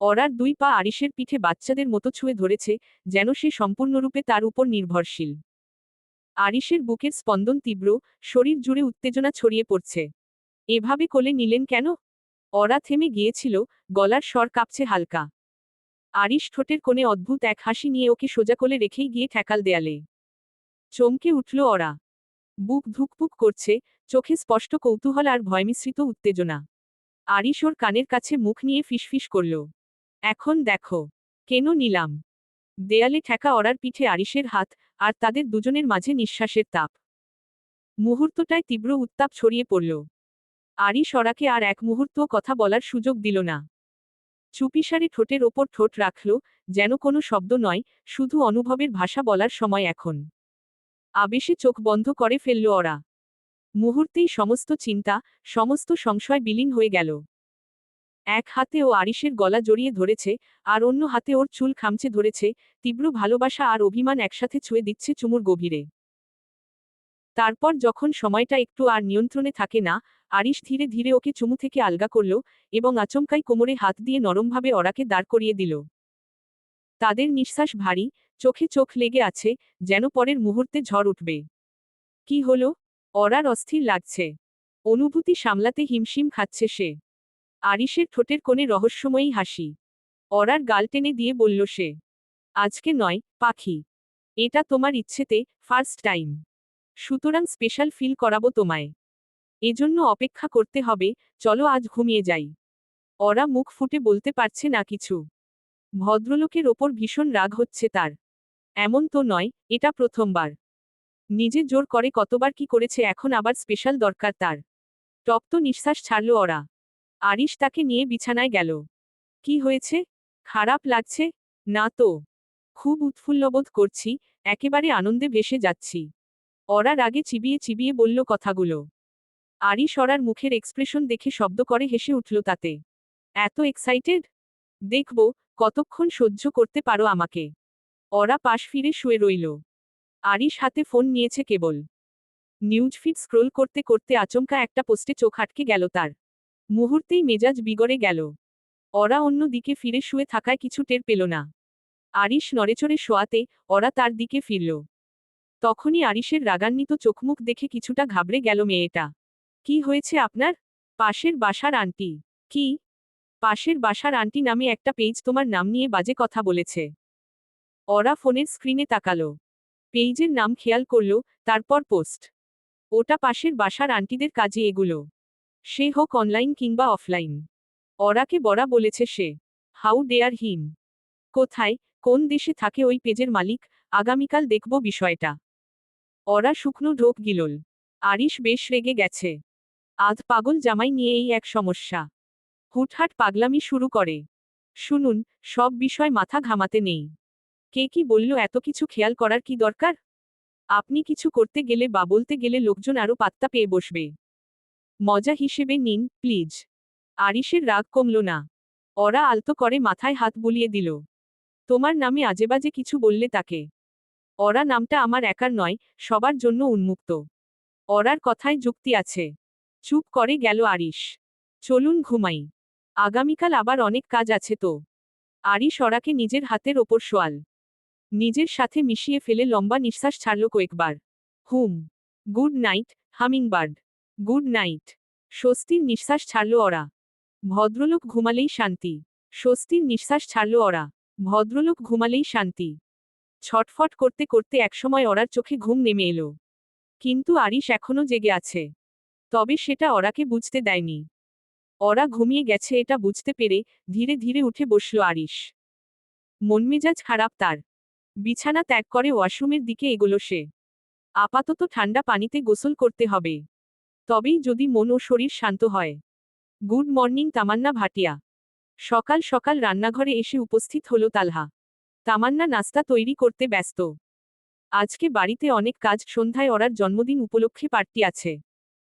অরার দুই পা আরিশের পিঠে বাচ্চাদের মতো ছুঁয়ে ধরেছে, যেন সে সম্পূর্ণরূপে তার উপর নির্ভরশীল। আরিশের বুকের স্পন্দন তীব্র, শরীর জুড়ে উত্তেজনা ছড়িয়ে পড়ছে। এভাবে কোলে নিলেন কেন? অরা থেমে গিয়েছিল, গলার স্বর কাঁপছে হালকা। আরিশ ঠোঁটের কোণে অদ্ভুত এক হাসি নিয়ে ওকে সোজা কোলে রেখেই গিয়ে ঠেকাল দেয়ালে। চমকে উঠল অরা। বুক ধুকপুক করছে, চোখে স্পষ্ট কৌতূহল আর ভয়মিশ্রিত উত্তেজনা। আরিশ ওর কানের কাছে মুখ নিয়ে ফিসফিস করল। এখন দেখো, কেন নিলাম। দেয়ালে ঠেকা অরার পিঠে আরিশের হাত, আর তাদের দুজনের মাঝে নিঃশ্বাসের তাপ। মুহূর্তটায় তীব্র উত্তাপ ছড়িয়ে পড়ল। আরিশ অরাকে আর এক মুহূর্তও কথা বলার সুযোগ দিল না। চুপিসারে ঠোঁটের ওপর ঠোঁট রাখল, যেন কোনো শব্দ নয়, শুধু অনুভবের ভাষা বলার সময় এখন। আবেশে চোখ বন্ধ করে ফেলল অরা। মুহূর্তেই সমস্ত চিন্তা, সমস্ত সংশয় বিলীন হয়ে গেল। এক হাতে ও আরিশের গলা জড়িয়ে ধরেছে, আর অন্য হাতে ওর চুল খামচে ধরেছে, তীব্র ভালোবাসা আর অভিমান একসাথে ছুঁয়ে দিচ্ছে চুমুর গভীরে। তারপর যখন সময়টা একটু আর নিয়ন্ত্রণে থাকে না, আরিশ ধীরে ধীরে ওকে চুমু থেকে আলগা করল, এবং আচমকাই কোমরে হাত দিয়ে নরমভাবে অরাকে দাঁড় করিয়ে দিল। তাদের নিঃশ্বাস ভারী, চোখে চোখ লেগে আছে, যেন পরের মুহূর্তে ঝড় উঠবে। কি হলো? অরার অস্থির লাগছে। অনুভূতি সামলাতে হিমশিম খাচ্ছে সে। আরিশের ঠোঁটের কোণে রহস্যময়ী হাসি। অরার গাল টেনে দিয়ে বলল সে। আজকে নয়, পাখি। এটা তোমার ইচ্ছেতে, ফার্স্ট টাইম। সুতরাং স্পেশাল ফিল করাবো তোমায়। এজন্য অপেক্ষা করতে হবে, চলো আজ ঘুমিয়ে যাই। অরা মুখ ফুটে বলতে পারছে না কিছু। ভদ্রলোকের ওপর ভীষণ রাগ হচ্ছে তার। এমন তো নয়, এটা প্রথমবার। নিজে জোর করে কতবার কি করেছে, এখন আবার স্পেশাল দরকার তার। তপ্ত নিঃশ্বাস ছাড়ল অরা। আরিশ তাকে নিয়ে বিছানায় গেল। কি হয়েছে? খারাপ লাগছে? না তো। খুব উৎফুল্লবোধ করছি, একেবারে আনন্দে ভেসে যাচ্ছি। অরা রাগে চিবিয়ে চিবিয়ে বলল কথাগুলো। আরিশ অরার মুখের এক্সপ্রেশন দেখে শব্দ করে হেসে উঠল তাতে। এত এক্সাইটেড? দেখব, কতক্ষণ সহ্য করতে পারো আমাকে। অরা পাশ ফিরে শুয়ে রইল। আরিশ হাতে ফোন নিয়েছে কেবল। নিউজফিড স্ক্রোল করতে করতে আচমকা একটা পোস্টে চোখ আটকে গেল তার। মুহূর্তেই মেজাজ বিগড়ে গেল। অরা অন্য দিকে ফিরে শুয়ে থাকায় কিছু টের পেল না। আরিশ নড়েচড়ে শোয়াতে, অরা তার দিকে ফিরল। তখনই আরিশের রাগান্বিত চোখমুখ দেখে কিছুটা ঘাবড়ে গেল মেয়েটা। কি হয়েছে আপনার? পাশের বাসার আন্টি। কি? পাশের বাসার আন্টি নামে একটা পেজ তোমার নাম নিয়ে বাজে কথা বলেছে। অরা ফোনের স্ক্রিনে তাকালো। পেজের নাম খেয়াল করল, তারপর পোস্ট। ওটা পাশের বাসার আন্টিদের কাজে এগুলো। সে হোক অনলাইন কিংবা অফলাইন। অরাকে বড়া বলেছে সে। হাউ ডেয়ার হিম। কোথায়, কোন দেশে থাকে ওই পেজের মালিক? আগামীকাল দেখব বিষয়টা। অরা শুকনো ঢোক গিলল। আরিশ বেশ রেগে গেছে। আধ পাগল জামাই নিয়ে এই এক সমস্যা। হুটহাট পাগলামি শুরু করে। শুনুন, সব বিষয় মাথা ঘামাতে নেই। কে কি বলল এত কিছু খেয়াল করার কি দরকার? আপনি কিছু করতে গেলে বা বলতে গেলে লোকজন আরো পাত্তা পেয়ে বসবে। মজা হিসেবে নিন, প্লিজ। আরিশের রাগ কমল না। অরা আলতো করে মাথায় হাত বুলিয়ে দিল। তোমার নামে আজেবাজে কিছু বললে তাকে। অরা নামটা আমার একার নয়, সবার জন্য উন্মুক্ত। অরার কথায় যুক্তি আছে। চুপ করে গেল আরিশ। চলুন ঘুমাই। আগামীকাল আবার অনেক কাজ আছে তো। আরিশ অরাকে নিজের হাতের ওপর শোয়াল। নিজের সাথে মিশিয়ে ফেলে লম্বা নিঃশ্বাস ছাড়ল কয়েকবার। Hmm. Good night, hummingbird. Good night. স্বস্তির নিঃশ্বাস ছাড়ল অরা। ভদ্রলোক ঘুমালেই শান্তি। স্বস্তির নিঃশ্বাস ছাড়ল ওরা। ভদ্রলোক ঘুমালেই শান্তি। ছটফট করতে করতে একসময় ওরার চোখে ঘুম নেমে এলো। কিন্তু আরিশ এখনো জেগে আছে। তবে সেটা ওরাকে বুঝতে দেয়নি। ওরা ঘুমিয়ে গেছে এটা বুঝতে পেরে ধীরে ধীরে উঠে বসল আরিশ। মনমেজাজ খারাপ তার। বিছানা ত্যাগ করে ওয়াশরুমের দিকে এগোল সে। আপাতত ঠান্ডা পানিতে গোসল করতে হবে। তবেই যদি মন ও শরীর শান্ত হয়। Good morning Tamannaah Bhatia. সকাল সকাল রান্নাঘরে এসে উপস্থিত হলো তালহা। তামান্না নাস্তা তৈরি করতে ব্যস্ত। আজকে বাড়িতে অনেক কাজ, সন্ধ্যায় ওরার জন্মদিন উপলক্ষে পার্টি আছে।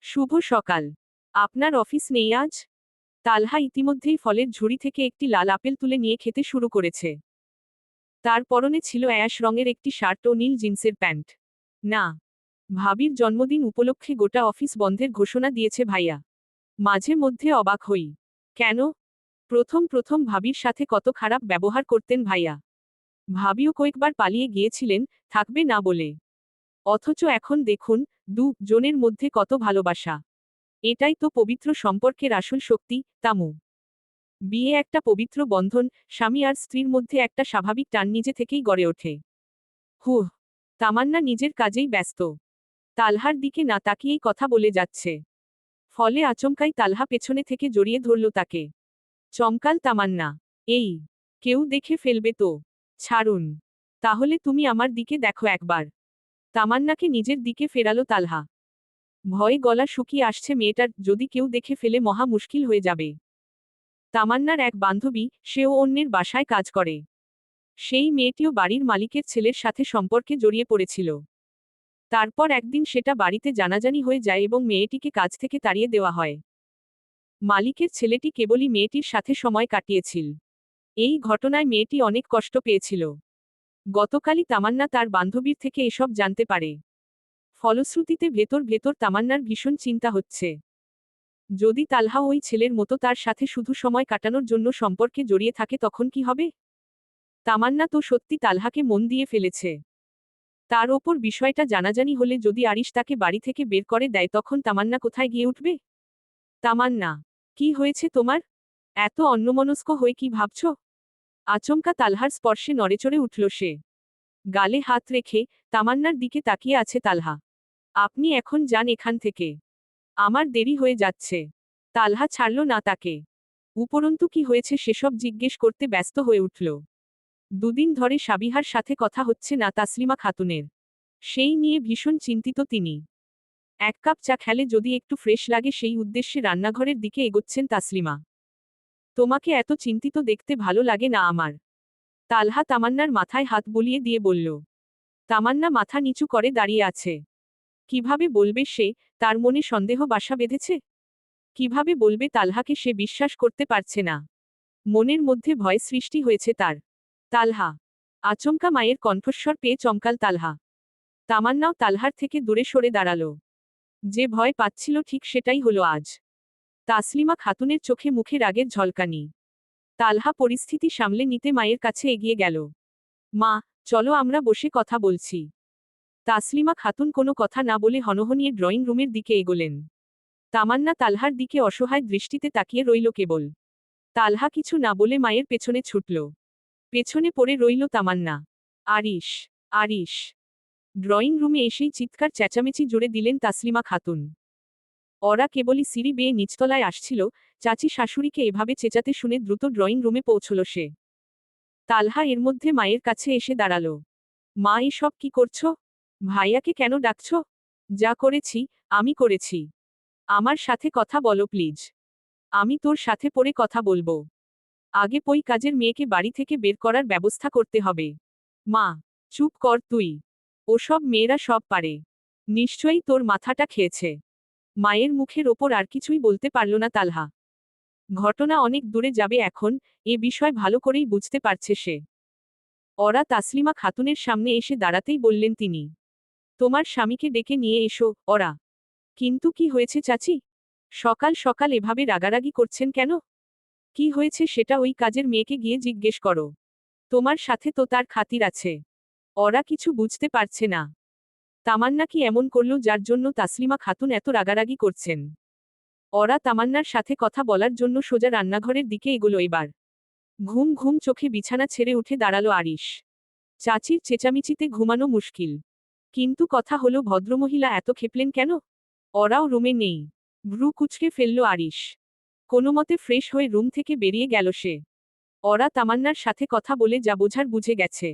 শুভ সকাল। আপনার অফিস নেই আজ? তালহা ইতিমধ্যেই ফলের ঝুড়ি থেকে একটি লাল আপেল তুলে নিয়ে খেতে শুরু করেছে। তার পরনে ছিল অ্যাশ রঙের একটি শার্ট ও নীল জিন্সের প্যান্ট। না, ভাবির জন্মদিন উপলক্ষে গোটা অফিস বন্ধের ঘোষণা দিয়েছে ভাইয়া। মাঝে মধ্যে অবাক হই। কেন? প্রথম প্রথম ভাবির সাথে কত খারাপ ব্যবহার করতেন ভাইয়া। ভাবিও কয়েকবার পালিয়ে গিয়েছিলেন, থাকবে না বলে। অথচ এখন দেখুন, জনের মধ্যে কত ভালোবাসা। এটাই তো পবিত্র সম্পর্কের আসল শক্তি, তামু। বিয়ে একটা পবিত্র বন্ধন, স্বামী আর স্ত্রীর মধ্যে একটা স্বাভাবিক টান নিজে থেকেই গড়ে ওঠে। হুহ। তামান্না নিজের কাজেই ব্যস্ত। তালহার দিকে না তাকিয়েই কথা বলে যাচ্ছে। ফলে আচমকাই তালহা পেছনে থেকে জড়িয়ে ধরল তাকে। চমকাল তামান্না। এই, কেউ দেখে ফেলবে তো। ছাড়ুন। তাহলে তুমি আমার দিকে দেখো একবার। তামান্নাকে নিজের দিকে ফেরালো তালহা। ভয়ে গলা শুকিয়ে আসছে মেয়েটার, যদি কেউ দেখে ফেলে মহা মুশকিল হয়ে যাবে। তামান্নার এক বান্ধবী, সেও অন্যের বাসায় কাজ করে। সেই মেয়েটিও বাড়ির মালিকের ছেলের সাথে সম্পর্কে জড়িয়ে পড়েছিল। তারপর একদিন সেটা বাড়িতে জানাজানি হয়ে যায় এবং মেয়েটিকে কাজ থেকে তাড়িয়ে দেওয়া হয়। মালিকের ছেলেটি কেবলই মেয়েটির সাথে সময় কাটিয়েছিল। এই ঘটনায় মেয়েটি অনেক কষ্ট পেয়েছিল। গতকালই তামান্না তার বান্ধবীর থেকে এসব জানতে পারে। ফলশ্রুতিতে ভেতর ভেতর তামান্নার ভীষণ চিন্তা হচ্ছে। যদি তালহা ওই ছেলের মতো তার সাথে শুধু সময় কাটানোর জন্য সম্পর্কে জড়িয়ে থাকে তখন কি হবে? তামান্না তো সত্যি তালহাকে মন দিয়ে ফেলেছে। তার ওপর বিষয়টা জানাজানি হলে যদি আরিশ তাকে বাড়ি থেকে বের করে দেয় তখন তামান্না কোথায় গিয়ে উঠবে? তামান্না, কি হয়েছে তোমার? এত অন্যমনস্ক হয়ে কি ভাবছ? আচমকা তালহার স্পর্শে নড়েচড়ে উঠল সে। গালে হাত রেখে তামান্নার দিকে তাকিয়ে আছে তালহা। আপনি এখন যান এখান থেকে। আমার দেরি হয়ে যাচ্ছে। তালহা ছাড়ল না তাকে। উপরন্তু কি হয়েছে সেসব জিজ্ঞেস করতে ব্যস্ত হয়ে উঠল। দুদিন ধরে সাবিহার সাথে কথা হচ্ছে না তাসলিমা খাতুনের। সেই নিয়ে ভীষণ চিন্তিত তিনি। এক কাপ চা খেলে যদি একটু ফ্রেশ লাগে সেই উদ্দেশ্যে রান্নাঘরের দিকে এগোচ্ছেন তাসলিমা। তোমাকে এত চিন্তিত দেখতে ভালো লাগে না আমার। তালহা তামান্নার মাথায় হাত বুলিয়ে দিয়ে বলল। তামান্না মাথা নিচু করে দাঁড়িয়ে আছে। কিভাবে বলবে সে, তার মনে সন্দেহ বাসা বেঁধেছে? কিভাবে বলবে তালহাকে সে বিশ্বাস করতে পারছে না। মনের মধ্যে ভয় সৃষ্টি হয়েছে তার। তালহা। আচমকা মায়ের কণ্ঠস্বর পেয়ে চমকাল তালহা। তামান্নাও তালহার থেকে দূরে সরে দাঁড়ালো। যে ভয় পাচ্ছিল ঠিক সেটাই হলো আজ। তাসলিমা খাতুনের চোখে মুখে রাগের ঝলকানি। তালহা পরিস্থিতি সামলে নিতে মায়ের কাছে এগিয়ে গেল। মা, চলো আমরা বসে কথা বলছি। তাসলিমা খাতুন কোনো কথা না বলে হনহনিয়ে ড্রয়িং রুমের দিকে এগোলেন। তামান্না তালহার দিকে অসহায় দৃষ্টিতে তাকিয়ে রইল কেবল। তালহা কিছু না বলে মায়ের পেছনে ছুটল। পেছনে পড়ে রইল তামান্না। আরিশ, আরিশ। ড্রয়িং রুমে এসেই চিৎকার চেঁচামেচি জুড়ে দিলেন তাসলিমা খাতুন। ওরা কেবলই সিঁড়ি বেয়ে নিচতলায় আসছিল, চাচি শাশুড়িকে এভাবে চেঁচাতে শুনে দ্রুত ড্রয়িং রুমে পৌঁছল সে। তালহা এর মধ্যে মায়ের কাছে এসে দাঁড়াল। মা, এসব কি করছো? ভাইয়াকে কেন ডাকছ? যা করেছি, আমি করেছি। আমার সাথে কথা বলো প্লিজ। আমি তোর সাথে পরে কথা বলবো। আগে পই কাজের মেয়েকে বাড়ি থেকে বের করার ব্যবস্থা করতে হবে। মা, চুপ কর তুই। ওসব মেয়েরা সব পারে। নিশ্চয়ই তোর মাথাটা খেয়েছে। মায়ের মুখের ওপর আর কিছুই বলতে পারল না তালহা। ঘটনা অনেক দূরে যাবে এখন, এ বিষয় ভালো করেই বুঝতে পারছে সে। ওরা তাসলিমা খাতুনের সামনে এসে দাঁড়াতেই বললেন তিনি। তোমার স্বামীকে ডেকে নিয়ে এসো। ওরা। কিন্তু কি হয়েছে চাচি? সকাল সকাল এভাবে রাগারাগি করছেন কেন? কি হয়েছে সেটা ওই কাজের মেয়েকে গিয়ে জিজ্ঞেস করো। তোমার সাথে তো তার খাতির আছে। ওরা কিছু বুঝতে পারছে না। তামান্না কি এমন করল যার জন্য তাসলিমা খাতুন এত রাগারাগি করছেন? ওরা তামান্নার সাথে কথা বলার জন্য সোজা রান্নাঘরের দিকে এগোলো এবার। ঘুম ঘুম চোখে বিছানা ছেড়ে উঠে দাঁড়ালো আরিশ। চাচির চেঁচামেচিতে ঘুমানো মুশকিল। কিন্তু কথা হলো ভদ্রমহিলা এত খেপলেন কেন? ওরাও রুমে নেই। ভ্রু কুঁচকে ফেলল আরিশ। কোনোমতে ফ্রেশ হয়ে রুম থেকে বেরিয়ে গেল সে। ওরা তামান্নার সাথে কথা বলে যা বোঝার বুঝে গেছে।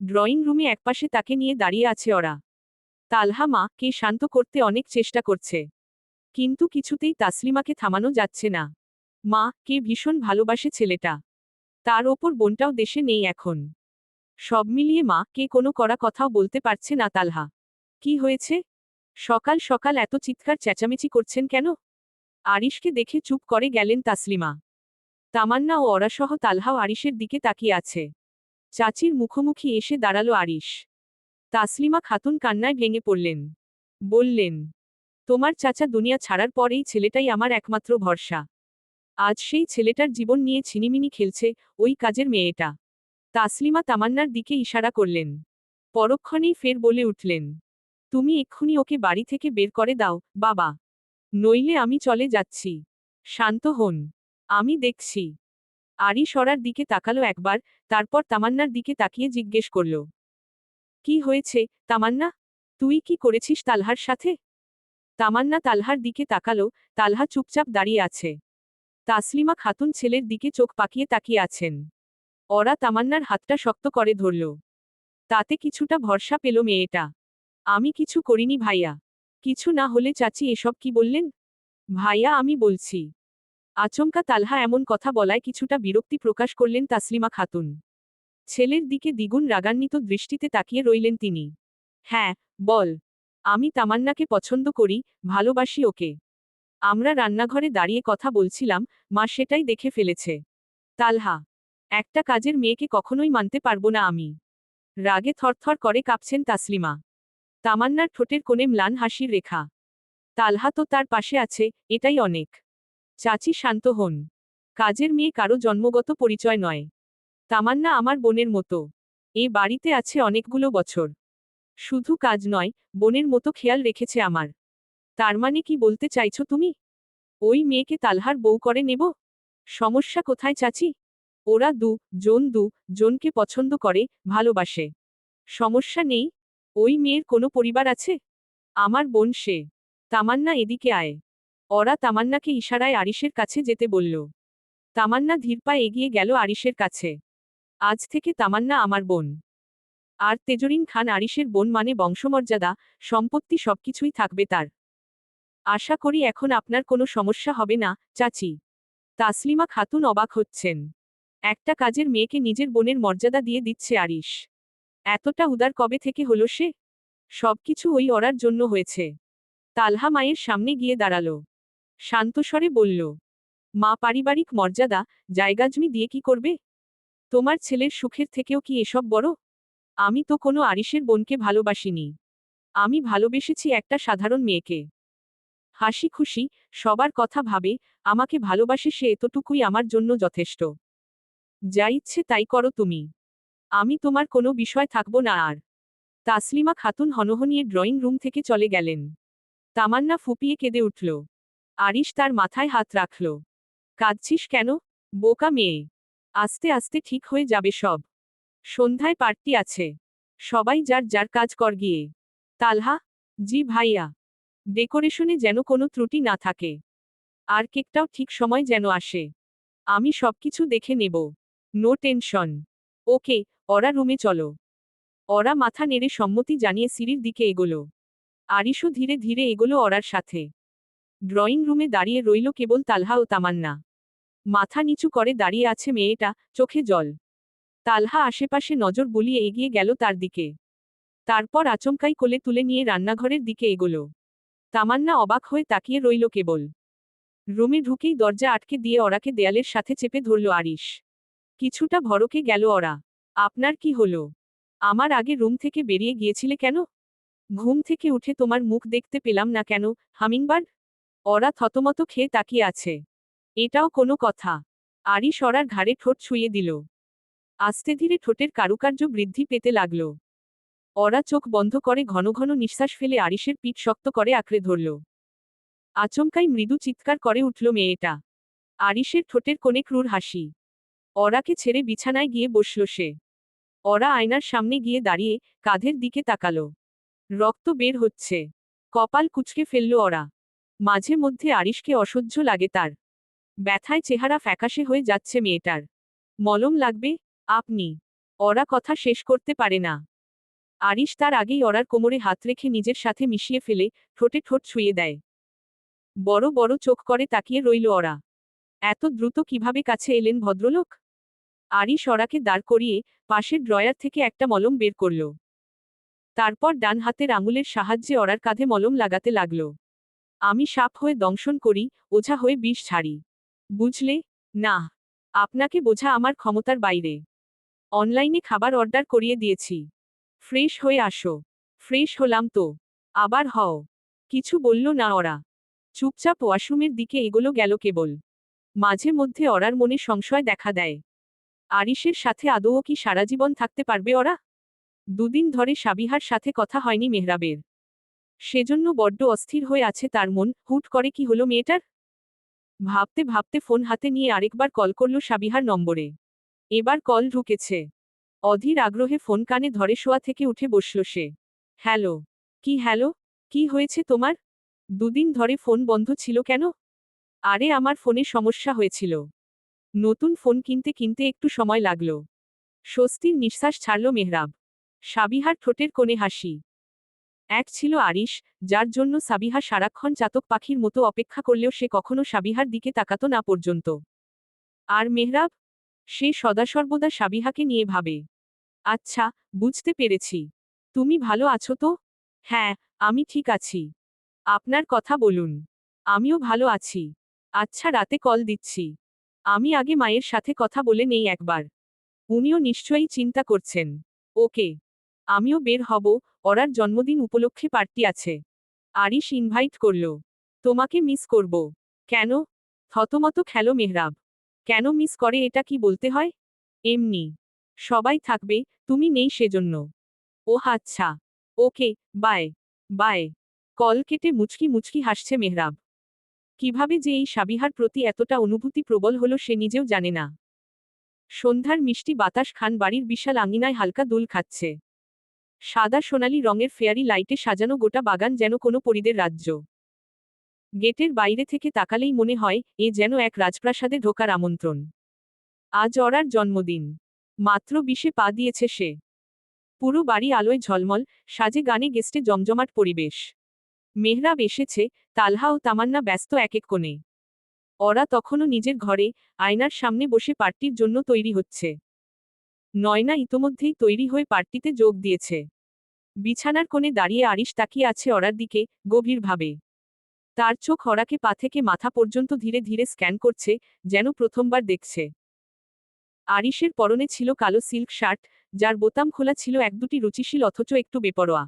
ড্রয়িং রুমে একপাশে তাকে নিয়ে দাঁড়িয়ে আছে ওরা। তালহা মা কে শান্ত করতে অনেক চেষ্টা করছে। কিন্তু কিছুতেই তাসলিমাকে থামানো যাচ্ছে না। মা কে ভীষণ ভালোবাসে ছেলেটা। তার ওপর বোনটাও দেশে নেই এখন। সব মিলিয়ে মা কে কোনো কড়া কথাও বলতে পারছে না তালহা। কি হয়েছে? সকাল সকাল এত চিৎকার চেঁচামেচি করছেন কেন? আরিশকে দেখে চুপ করে গেলেন তাসলিমা। তামান্না ও অরাসহ তালহাও আরিশের দিকে তাকিয়ে আছে। চাচির মুখোমুখি এসে দাঁড়ালো আরিশ। তাসলিমা খাতুন কান্নায় ভেঙে পড়লেন। বললেন, তোমার চাচা দুনিয়া ছাড়ার পর এই ছেলেটাই আমার একমাত্র ভরসা। আজ সেই ছেলেটার জীবন নিয়ে ছিনিমিনি খেলছে ওই কাজের মেয়েটা। তাসলিমা তামান্নার দিকে ইশারা করলেন। পরক্ষণেই ফের বলে উঠলেন, তুমি এক্ষুনি ওকে বাড়ি থেকে বের করে দাও বাবা, নইলে আমি চলে যাচ্ছি। শান্ত হন, আমি দেখছি। আরিশ ওরার দিকে তাকালো একবার, তারপর তামান্নার দিকে তাকিয়ে জিজ্ঞেস করল, কি হয়েছে তামান্না? তুই কি করেছিস তালহার সাথে? তামান্না তালহার দিকে তাকালো। তালহা চুপচাপ দাঁড়িয়ে আছে। তাসলিমা খাতুন ছেলের দিকে চোখ পাকিয়ে তাকিয়ে আছেন। ওরা তামান্নার হাতটা শক্ত করে ধরল। তাতে কিছুটা ভরসা পেল মেয়েটা। আমি কিছু করিনি ভাইয়া। কিছু না হলে চাচি এসব কি বললেন? ভাইয়া আমি বলছি। আচমকা তালহা এমন কথা বলায় কিছুটা বিরক্তি প্রকাশ করলেন তাসলিমা খাতুন। ছেলের দিকে দ্বিগুণ রাগান্বিত দৃষ্টিতে তাকিয়ে রইলেন তিনি। হ্যাঁ, বল। আমি তামান্নাকে পছন্দ করি, ভালোবাসি ওকে। আমরা রান্নাঘরে দাঁড়িয়ে কথা বলছিলাম, মা সেটাই দেখে ফেলেছে। তালহা, একটা কাজের মেয়েকে কখনোই মানতে পারবো না আমি। রাগে থরথর করে কাঁপছেন তাসলিমা। তামান্নার ঠোঁটের কোণে ম্লান হাসির রেখা। তালহা তো তার পাশে আছে, এটাই অনেক। চাচি শান্ত হন। কাজের মেয়ে কারো জন্মগত পরিচয় নয়। তামান্না আমার বোনের মতো। এ বাড়িতে আছে অনেকগুলো বছর। শুধু কাজ নয়, বোনের মতো খেয়াল রেখেছে আমার। তার মানে কি বলতে চাইছো তুমি? ওই মেয়েকে তালহার বউ করে নেব? সমস্যা কোথায় চাচি? ওরা জনকে পছন্দ করে, ভালোবাসে। সমস্যা নেই। ওই মেয়ের কোনো পরিবার আছে? আমার বোন সে। তামান্না এদিকে আয়। ওরা তামান্নাকে ইশারায় আরিশের কাছে যেতে বলল। তামান্না ধীর পায়ে এগিয়ে গেল আরিশের কাছে। আজ থেকে তামান্না আমার বোন। আর তেজরিন খান আরিশের বোন মানে বংশমর্যাদা, সম্পত্তি সবকিছুই থাকবে তার। আশা করি এখন আপনার কোনো সমস্যা হবে না, চাচি। তাসলিমা খাতুন অবাক হচ্ছেন। একটা কাজের মেয়েকে নিজের বোনের মর্যাদা দিয়ে দিচ্ছে আরিশ। এতটা উদার কবে থেকে হলো সে? সবকিছু ওই ওরার জন্য হয়েছে। তালহা মায়ের সামনে গিয়ে দাঁড়ালো। শান্তস্বরে বলল, মা পারিবারিক মর্যাদা, জায়গাজমি দিয়ে কি করবে? তোমার ছেলের সুখের থেকেও কি এসব বড়? আমি তো কোনো আরিশের বোনকে ভালোবাসিনি। আমি ভালোবেসেছি একটা সাধারণ মেয়েকে। হাসি খুশি, সবার কথা ভাবে, আমাকে ভালোবাসে সে এতটুকুই আমার জন্য যথেষ্ট। যা ইচ্ছে তাই করো তুমি। আমি তোমার কোনো বিষয় থাকব না আর। তাসলিমা খাতুন হনহনিয়ে ড্রয়িং রুম থেকে চলে গেলেন। তামান্না ফুপিয়ে কেঁদে উঠল। আরিশ তার মাথায় হাত রাখল। কাঁদছিস কেন, বোকা মেয়ে? আস্তে আস্তে ঠিক হয়ে যাবে সব। সন্ধ্যায় পার্টি আছে। সবাই যার যার কাজ কর গিয়ে। তালহা, জি ভাইয়া। ডেকোরেশনে যেন কোনো ত্রুটি না থাকে। আর কেকটাও ঠিক সময় যেন আসে। আমি সবকিছু দেখে নেব। No tension. ওকে, ওরা রুমে চলো। ওরা মাথা নেড়ে সম্মতি জানিয়ে সিঁড়ির দিকে এগোলো। আরিশও ধীরে ধীরে এগোলো ওরার সাথে। ড্রয়িং রুমে দাঁড়িয়ে রইল কেবল তালহা ও তামান্না। মাথা নিচু করে দাঁড়িয়ে আছে মেয়েটা, চোখে জল। তালহা আশেপাশে নজর বুলিয়ে এগিয়ে গেল তার দিকে। তারপর আচমকাই কোলে তুলে নিয়ে রান্নাঘরের দিকে এগোলো। তামান্না অবাক হয়ে তাকিয়ে রইল কেবল। রুমে ঢুকেই দরজা আটকে দিয়ে ওরাকে দেয়ালের সাথে চেপে ধরল আরিশ। কিছুটা ভড়কে গেল ওরা। আপনার কি হলো? আমার আগে রুম থেকে বেরিয়ে গিয়েছিলে কেন? ঘুম থেকে উঠে তোমার মুখ দেখতে পেলাম না কেন, হামিংবার্ড? ওরা থতমত খেয়ে তাকিয়ে আছে। এটাও কোনো কথা? আরিশ ওরার ঘাড়ে ঠোঁট ছুঁয়ে দিল। আস্তে ধীরে ঠোঁটের কারুকার্য বৃদ্ধি পেতে লাগল। ওরা চোখ বন্ধ করে ঘন ঘন নিঃশ্বাস ফেলে আরিশের পিঠ শক্ত করে আঁকড়ে ধরল। আচমকাই মৃদু চিৎকার করে উঠল মেয়েটা। আরিশের ঠোঁটের কোণে ক্রূর হাসি। অরাকে ছেড়ে বিছানায় গিয়ে বসল সে। অরা আয়নার সামনে গিয়ে দাঁড়িয়ে কাঁধের দিকে তাকালো। রক্ত বের হচ্ছে। কপাল কুঁচকে ফেলল অরা। মাঝে মধ্যে আরিশকে অসহ্য লাগে তার। ব্যথায় চেহারা ফ্যাকাশে হয়ে যাচ্ছে মেয়েটার। মলম লাগবে? আপনি। অরা কথা শেষ করতে পারে না। আরিশ তার আগেই অরার কোমরে হাত রেখে নিজের সাথে মিশিয়ে ফেলে ঠোঁটে ঠোঁট ছুঁয়ে দেয়। বড় বড় চোখ করে তাকিয়ে রইল অরা। এত দ্রুত কিভাবে কাছে এলেন ভদ্রলোক? আরিশ অরাকে দাঁড় করিয়ে পাশের ড্রয়ার থেকে একটা মলম বের করল। তারপর ডান হাতের আঙুলের সাহায্যে অরার কাঁধে মলম লাগাতে লাগল। আমি সাপ হয়ে দংশন করি, ওঝা হয়ে বিষ ছাড়ি। বুঝলে? না। আপনাকে বোঝা আমার ক্ষমতার বাইরে। অনলাইনে খাবার অর্ডার করিয়ে দিয়েছি। ফ্রেশ হয়ে আসো। ফ্রেশ হলাম তো। আবার হও। কিছু বলল না ওরা। চুপচাপ ওয়াশরুমের দিকে এগোলো গেল কেবল। মাঝে মধ্যে অরার মনে সংশয় দেখা দেয়। আরিশের সাথে আদৌ কি সারা জীবন থাকতে পারবে ওরা? দুদিন ধরে সাবিহার সাথে কথা হয়নি মেহরাবের। সেজন্য বড্ড অস্থির হয়ে আছে তার মন। হুট করে কি হলো মেয়েটার? ভাবতে ভাবতে ফোন হাতে নিয়ে আরেকবার কল করল সাবিহার নম্বরে। এবার কল ঢুকেছে। অধীর আগ্রহে ফোন কানে ধরে শোয়া থেকে উঠে বসল সে। হ্যালো। কি হ্যালো? কি হয়েছে তোমার? দুদিন ধরে ফোন বন্ধ ছিল কেন? আরে আমার ফোনে সমস্যা হয়েছিল। নতুন ফোন কিনতে কিনতে একটু সময় লাগল। স্বস্তির নিঃশ্বাস ছাড়ল মেহরাব। সাবিহার ঠোঁটের কোণে হাসি। এক ছিল আরিশ, যার জন্য সাবিহা সারাক্ষণ চাতক পাখির মতো অপেক্ষা করলেও সে কখনো সাবিহার দিকে তাকাত না পর্যন্ত। আর মেহরাব? সে সদাসর্বদা সাবিহাকে নিয়ে ভাবে। আচ্ছা, বুঝতে পেরেছি। তুমি ভালো আছো তো? হ্যাঁ, আমি ঠিক আছি। আপনার কথা বলুন। আমিও ভালো আছি। আচ্ছা, রাতে কল দিচ্ছি। আমি আগে মায়ের সাথে কথা বলে নেই একবার। উনিও নিশ্চয়ই চিন্তা করছেন। ওকে। আমিও বের হব, ওরার জন্মদিন উপলক্ষে পার্টি আছে। আরিশ ইনভাইট করল। তোমাকে মিস করব। কেন? থতমত খেলো মেহরাব। কেন মিস করে এটা কি বলতে হয়? এমনি। সবাই থাকবে, তুমি নেই সেজন্য। ওহ আচ্ছা। ওকে, বাই। বাই। কল কেটে মুচকি মুচকি হাসছে মেহরাব। কিভাবে যে এই সাবিহার প্রতি এতটা অনুভূতি প্রবল হলো সে নিজেও জানে না। সন্ধ্যার মিষ্টি বাতাস খান বাড়ির বিশাল আঙিনায় হালকা দুল খাচ্ছে। সাদা সোনালি রঙের ফেয়ারি লাইটে সাজানো গোটা বাগান যেন কোনো পরীদের রাজ্য। গেটের বাইরে থেকে তাকালেই মনে হয় এ যেন এক রাজপ্রাসাদে ঢোকার আমন্ত্রণ। আজ অরার জন্মদিন। মাত্র 20-এ পা দিয়েছে সে। পুরো বাড়ি আলোয় ঝলমল, সাজে গানে গেস্টে জমজমাট পরিবেশ। মেহরাব এসেছে, তালহা ও তামান্না ব্যস্ত এক এক কোণে। ওরা তখনও নিজের ঘরে, আয়নার সামনে বসে পার্টির জন্য তৈরি হচ্ছে। নয়না ইতোমধ্যেই তৈরি হয়ে পার্টিতে যোগ দিয়েছে। বিছানার কোণে দাঁড়িয়ে আরিশ তাকিয়ে আছে ওরার দিকে, গভীরভাবে। তার চোখ ওরাকে পা থেকে মাথা পর্যন্ত ধীরে ধীরে স্ক্যান করছে, যেন প্রথমবার দেখছে। আরিশের পরনে ছিল কালো সিল্ক শার্ট, যার বোতাম খোলা ছিল এক দুটি রুচিশীল অথচ একটু বেপরোয়া।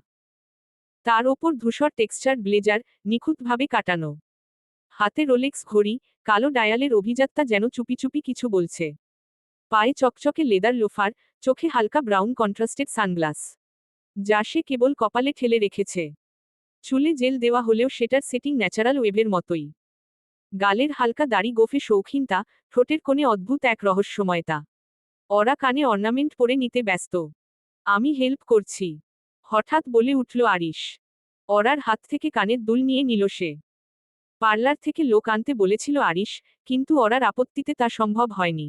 তার ওপর ধূসর টেক্সচার ব্লেজার, নিখুঁতভাবে কাটানো। হাতে রোলেক্স ঘড়ি, কালো ডায়ালের অভিজাতটা যেন চুপি চুপি কিছু বলছে। পায়ে চকচকে লেদার লোফার, চোখে হালকা ব্রাউন কন্ট্রাস্টেড সানগ্লাস, যা সে কেবল কপালে ঠেলে রেখেছে। চুলে জেল দেওয়া হলেও সেটার সেটিং ন্যাচারাল ওয়েভের মতোই। গালের হালকা দাড়ি গোফে শৌখিনতা, ঠোঁটের কোণে অদ্ভুত এক রহস্যময়তা। ওরা কানে অর্নামেন্ট পরে নিতে ব্যস্ত। আমি হেল্প করছি। হঠাৎ বলে উঠল আরিশ। ওরার হাত থেকে কানের দুল নিয়ে নিল সে। পার্লার থেকে লোক আনতে বলেছিল আরিশ, কিন্তু ওরার আপত্তিতে তা সম্ভব হয়নি।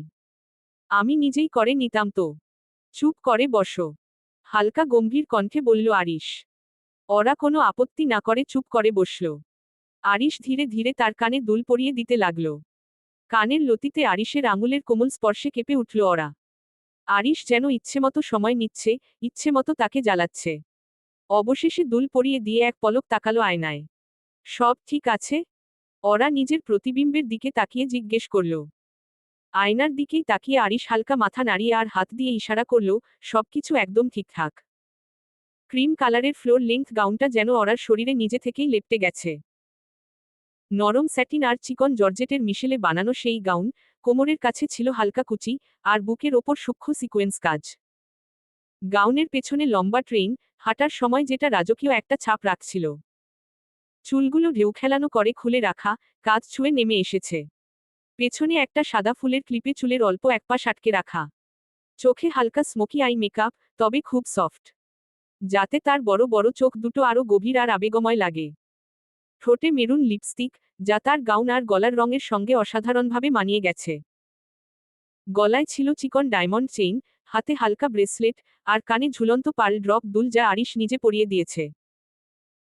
আমি নিজেই করে নিতাম তো। চুপ করে বসো। হালকা গম্ভীর কণ্ঠে বলল আরিশ। ওরা কোনো আপত্তি না করে চুপ করে বসল। আরিশ ধীরে ধীরে তার কানে দুল পরিয়ে দিতে লাগল। কানের লতিতে আরিশের আঙুলের কোমল স্পর্শে কেঁপে উঠল ওরা। আরিশ যেন ইচ্ছেমতো সময় নিচ্ছে, ইচ্ছেমতো তাকে জ্বালাচ্ছে। অবশেষে দুল পরিয়ে দিয়ে এক পলক তাকালো আয়নায়। সব ঠিক আছে? ওরা নিজের প্রতিবিম্বের দিকে তাকিয়ে জিজ্ঞেস করল। আয়নার দিকেই তাকিয়ে আরিশ হালকা মাথা নাড়িয়ে আর হাত দিয়ে ইশারা করল, সবকিছু একদম ঠিকঠাক। ক্রিম কালারের ফ্লোর লেংথ গাউনটা যেন ওরার শরীরে নিজে থেকেই লেপটে গেছে। নরম স্যাটিন আর চিকন জর্জেটের মিশেলে বানানো সেই গাউন, কোমরের কাছে ছিল হালকা কুচি, আর বুকের ওপর সূক্ষ্ম সিকোয়েন্স কাজ। গাউনের পেছনে লম্বা ট্রেইন, হাঁটার সময় যেটা রাজকীয় একটা ছাপ রাখছিল। চুলগুলো ঢেউ খেলানো করে খুলে রাখা, কাজ ছুঁয়ে নেমে এসেছে। পেছনে একটা সাদা ফুলের ক্লিপে চুলের অল্প একপাশ আটকে রাখা। চোখে হালকা স্মোকি আই মেকআপ, তবে খুব সফট, যাতে তার বড় বড় চোখ দুটো আরো গভীর আর আবেগময় লাগে। ঠোঁটে মেরুন লিপস্টিক, যা তার গাউন আর গলার রঙের সঙ্গে অসাধারণভাবে মানিয়ে গেছে। গলায় ছিল চিকন ডায়মন্ড চেইন, হাতে হালকা ব্রেসলেট, আর কানে ঝুলন্ত পার্ল ড্রপ দুল যা আরিশ নিজে পরিয়ে দিয়েছে।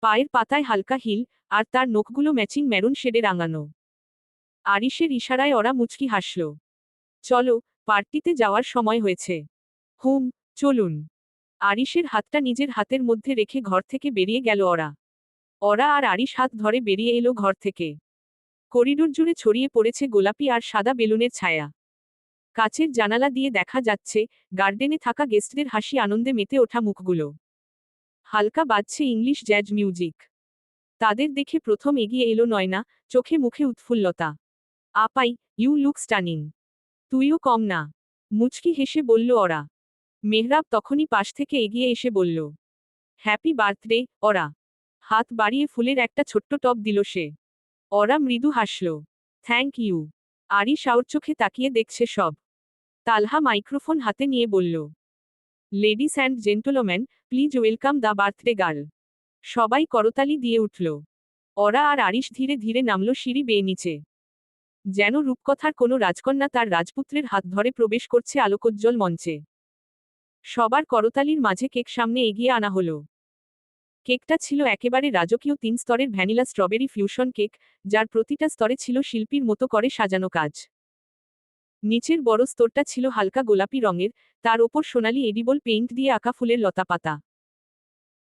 পায়ের পাতায় হালকা হিল, আর তার নখগুলো ম্যাচিং মেরুন শেডে রাঙানো। আরিশের ইশারায় ওরা মুচকি হাসল। চলো, পার্টিতে যাওয়ার সময় হয়েছে। হুম, চলুন। আরিশের হাতটা নিজের হাতের মধ্যে রেখে ঘর থেকে বেরিয়ে গেল ওরা। ওরা আর আরিশ হাত ধরে বেরিয়ে এলো ঘর থেকে। করিডোর জুড়ে ছড়িয়ে পড়েছে গোলাপি আর সাদা বেলুনের ছায়া। কাচের জানালা দিয়ে দেখা যাচ্ছে গার্ডেনে থাকা গেস্টদের হাসি আনন্দে মেতে ওঠা মুখগুলো। হালকা বাজছে ইংলিশ জ্যাজ মিউজিক। তাদের দেখে প্রথম এগিয়ে এলো নয়না, চোখে মুখে উৎফুল্লতা। আপাই, ইউ লুক স্টানিং। তুইও কম না। মুচকি হেসে বলল ওরা। মেহরাব তখনই পাশ থেকে এগিয়ে এসে বলল, হ্যাপি বার্থডে। ওরা হাত বাড়িয়ে ফুলের একটা ছোট্ট টব দিল সে। ওরা মৃদু হাসল। Thank you. আরিশ আউর চোখে তাকিয়ে দেখছে সব। তালহা মাইক্রোফোন হাতে নিয়ে বলল, ladies and gentleman, please welcome the birthday girl. সবাই করতালি দিয়ে উঠল। ওরা আর আরিশ ধীরে ধীরে নামল সিঁড়ি বেয়ে নিচে। যেন রূপকথার কোনো রাজকন্যা তার রাজপুত্রের হাত ধরে প্রবেশ করছে আলোকোজ্জ্বল মঞ্চে। সবার করতালির মাঝে কেক সামনে এগিয়ে আনা হলো। কেকটা ছিল একেবারে রাজকীয় 3 স্তরের ভ্যানিলা স্ট্রবেরি ফিউশন কেক, যার প্রতিটা স্তরে ছিল শিল্পীর মতো করে সাজানো কাজ। নিচের বড় স্তরটা ছিল হালকা গোলাপি রঙের, তার ওপর সোনালি এডিবল পেইন্ট দিয়ে আঁকা ফুলের লতাপাতা।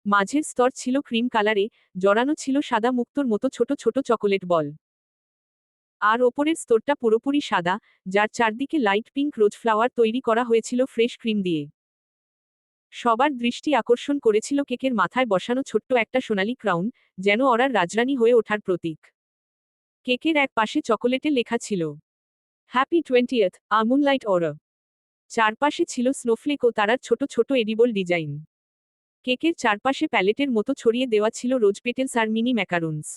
মাঝের স্তর ছিল ক্রিম কালারে, জড়ানো ছিল সাদা মুক্তোর মতো ছোট ছোট চকোলেট বল। আর ওপরের স্তরটা পুরোপুরি সাদা, যার চারদিকে লাইট পিঙ্ক রোজ ফ্লাওয়ার তৈরি করা হয়েছিল ফ্রেশ ক্রিম দিয়ে। সবার দৃষ্টি আকর্ষণ করেছিল কেকের মাথায় বসানো ছোট্ট একটা সোনালি ক্রাউন, যেন ওরার রাজরানী হয়ে ওঠার প্রতীক। কেকের এক পাশে চকোলেটে লেখা ছিল, হ্যাপি 20th, মুনলাইট অরা। চারপাশে ছিল স্নোফ্লেক ও তারার ছোট ছোট এডিবল ডিজাইন। কেকের চারপাশে প্যালেটের মতো ছড়িয়ে দেওয়া ছিল রোজ পেটেলস আর মিনি ম্যাকারুনস।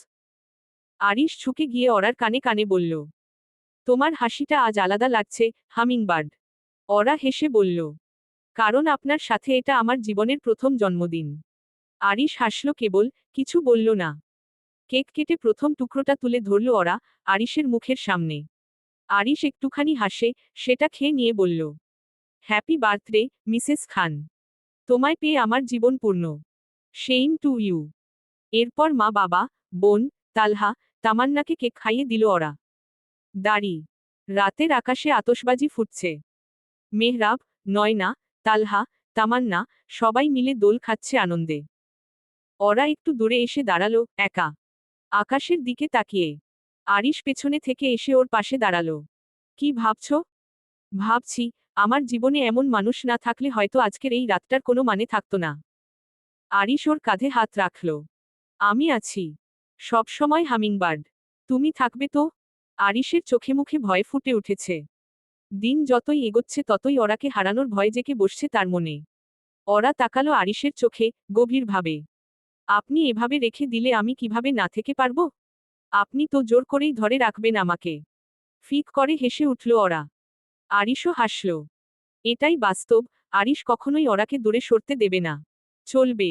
আরিশ ঝুঁকে গিয়ে ওরার কানে কানে বলল, তোমার হাসিটা আজ আলাদা লাগছে, হামিংবার্ড। ওরা হেসে বলল, কারণ আপনার সাথে এটা আমার জীবনের প্রথম জন্মদিন। আরিশ হাসল কেবল, কিছু বলল না। কেক কেটে প্রথম টুকরোটা তুলে ধরল ওরা, আরিশের মুখের সামনে। আরিশ একটুখানি হাসে, সেটা খেয়ে নিয়ে বলল, হ্যাপি বার্থডে, মিসেস খান। তোমায় পেয়ে আমার জীবন পূর্ণ। Same to you. এরপর মা বাবা, বোন, তালহা, তামান্নাকে কেক খাইয়ে দিল ওরা। দাড়ি। রাতের আকাশে আতশবাজি ফুটছে। মেহরাব, নয়না, তালহা, তামান্না, সবাই মিলে দোল খাচ্ছে আনন্দে। ওরা একটু দূরে এসে দাঁড়ালো, একা। আকাশের দিকে তাকিয়ে। আরিশ পেছনে থেকে এসে ওর পাশে দাঁড়ালো। কি ভাবছ? ভাবছি, আমার জীবনে এমন মানুষ না থাকলে হয়তো আজকের এই রাতটার কোনো মানে থাকতো না। আরিশ ওর কাঁধে হাত রাখল। আমি আছি। সব সময় হামিংবার্ড। তুমি থাকবে তো? আরিশের চোখে মুখে ভয় ফুটে উঠেছে। দিন যতই এগোচ্ছে ততই ওরাকে হারানোর ভয় জেকে বসছে তার মনে। ওরা তাকালো আরিশের চোখে, গভীরভাবে। আপনি এভাবে রেখে দিলে আমি কিভাবে না থেকে পারবো? আপনি তো জোর করেই ধরে রাখবেন আমাকে। ফিক করে হেসে উঠল ওরা। আরিশও হাসল। এটাই বাস্তব, আরিশ কখনোই ওরাকে দূরে সরতে দেবে না। চলবে।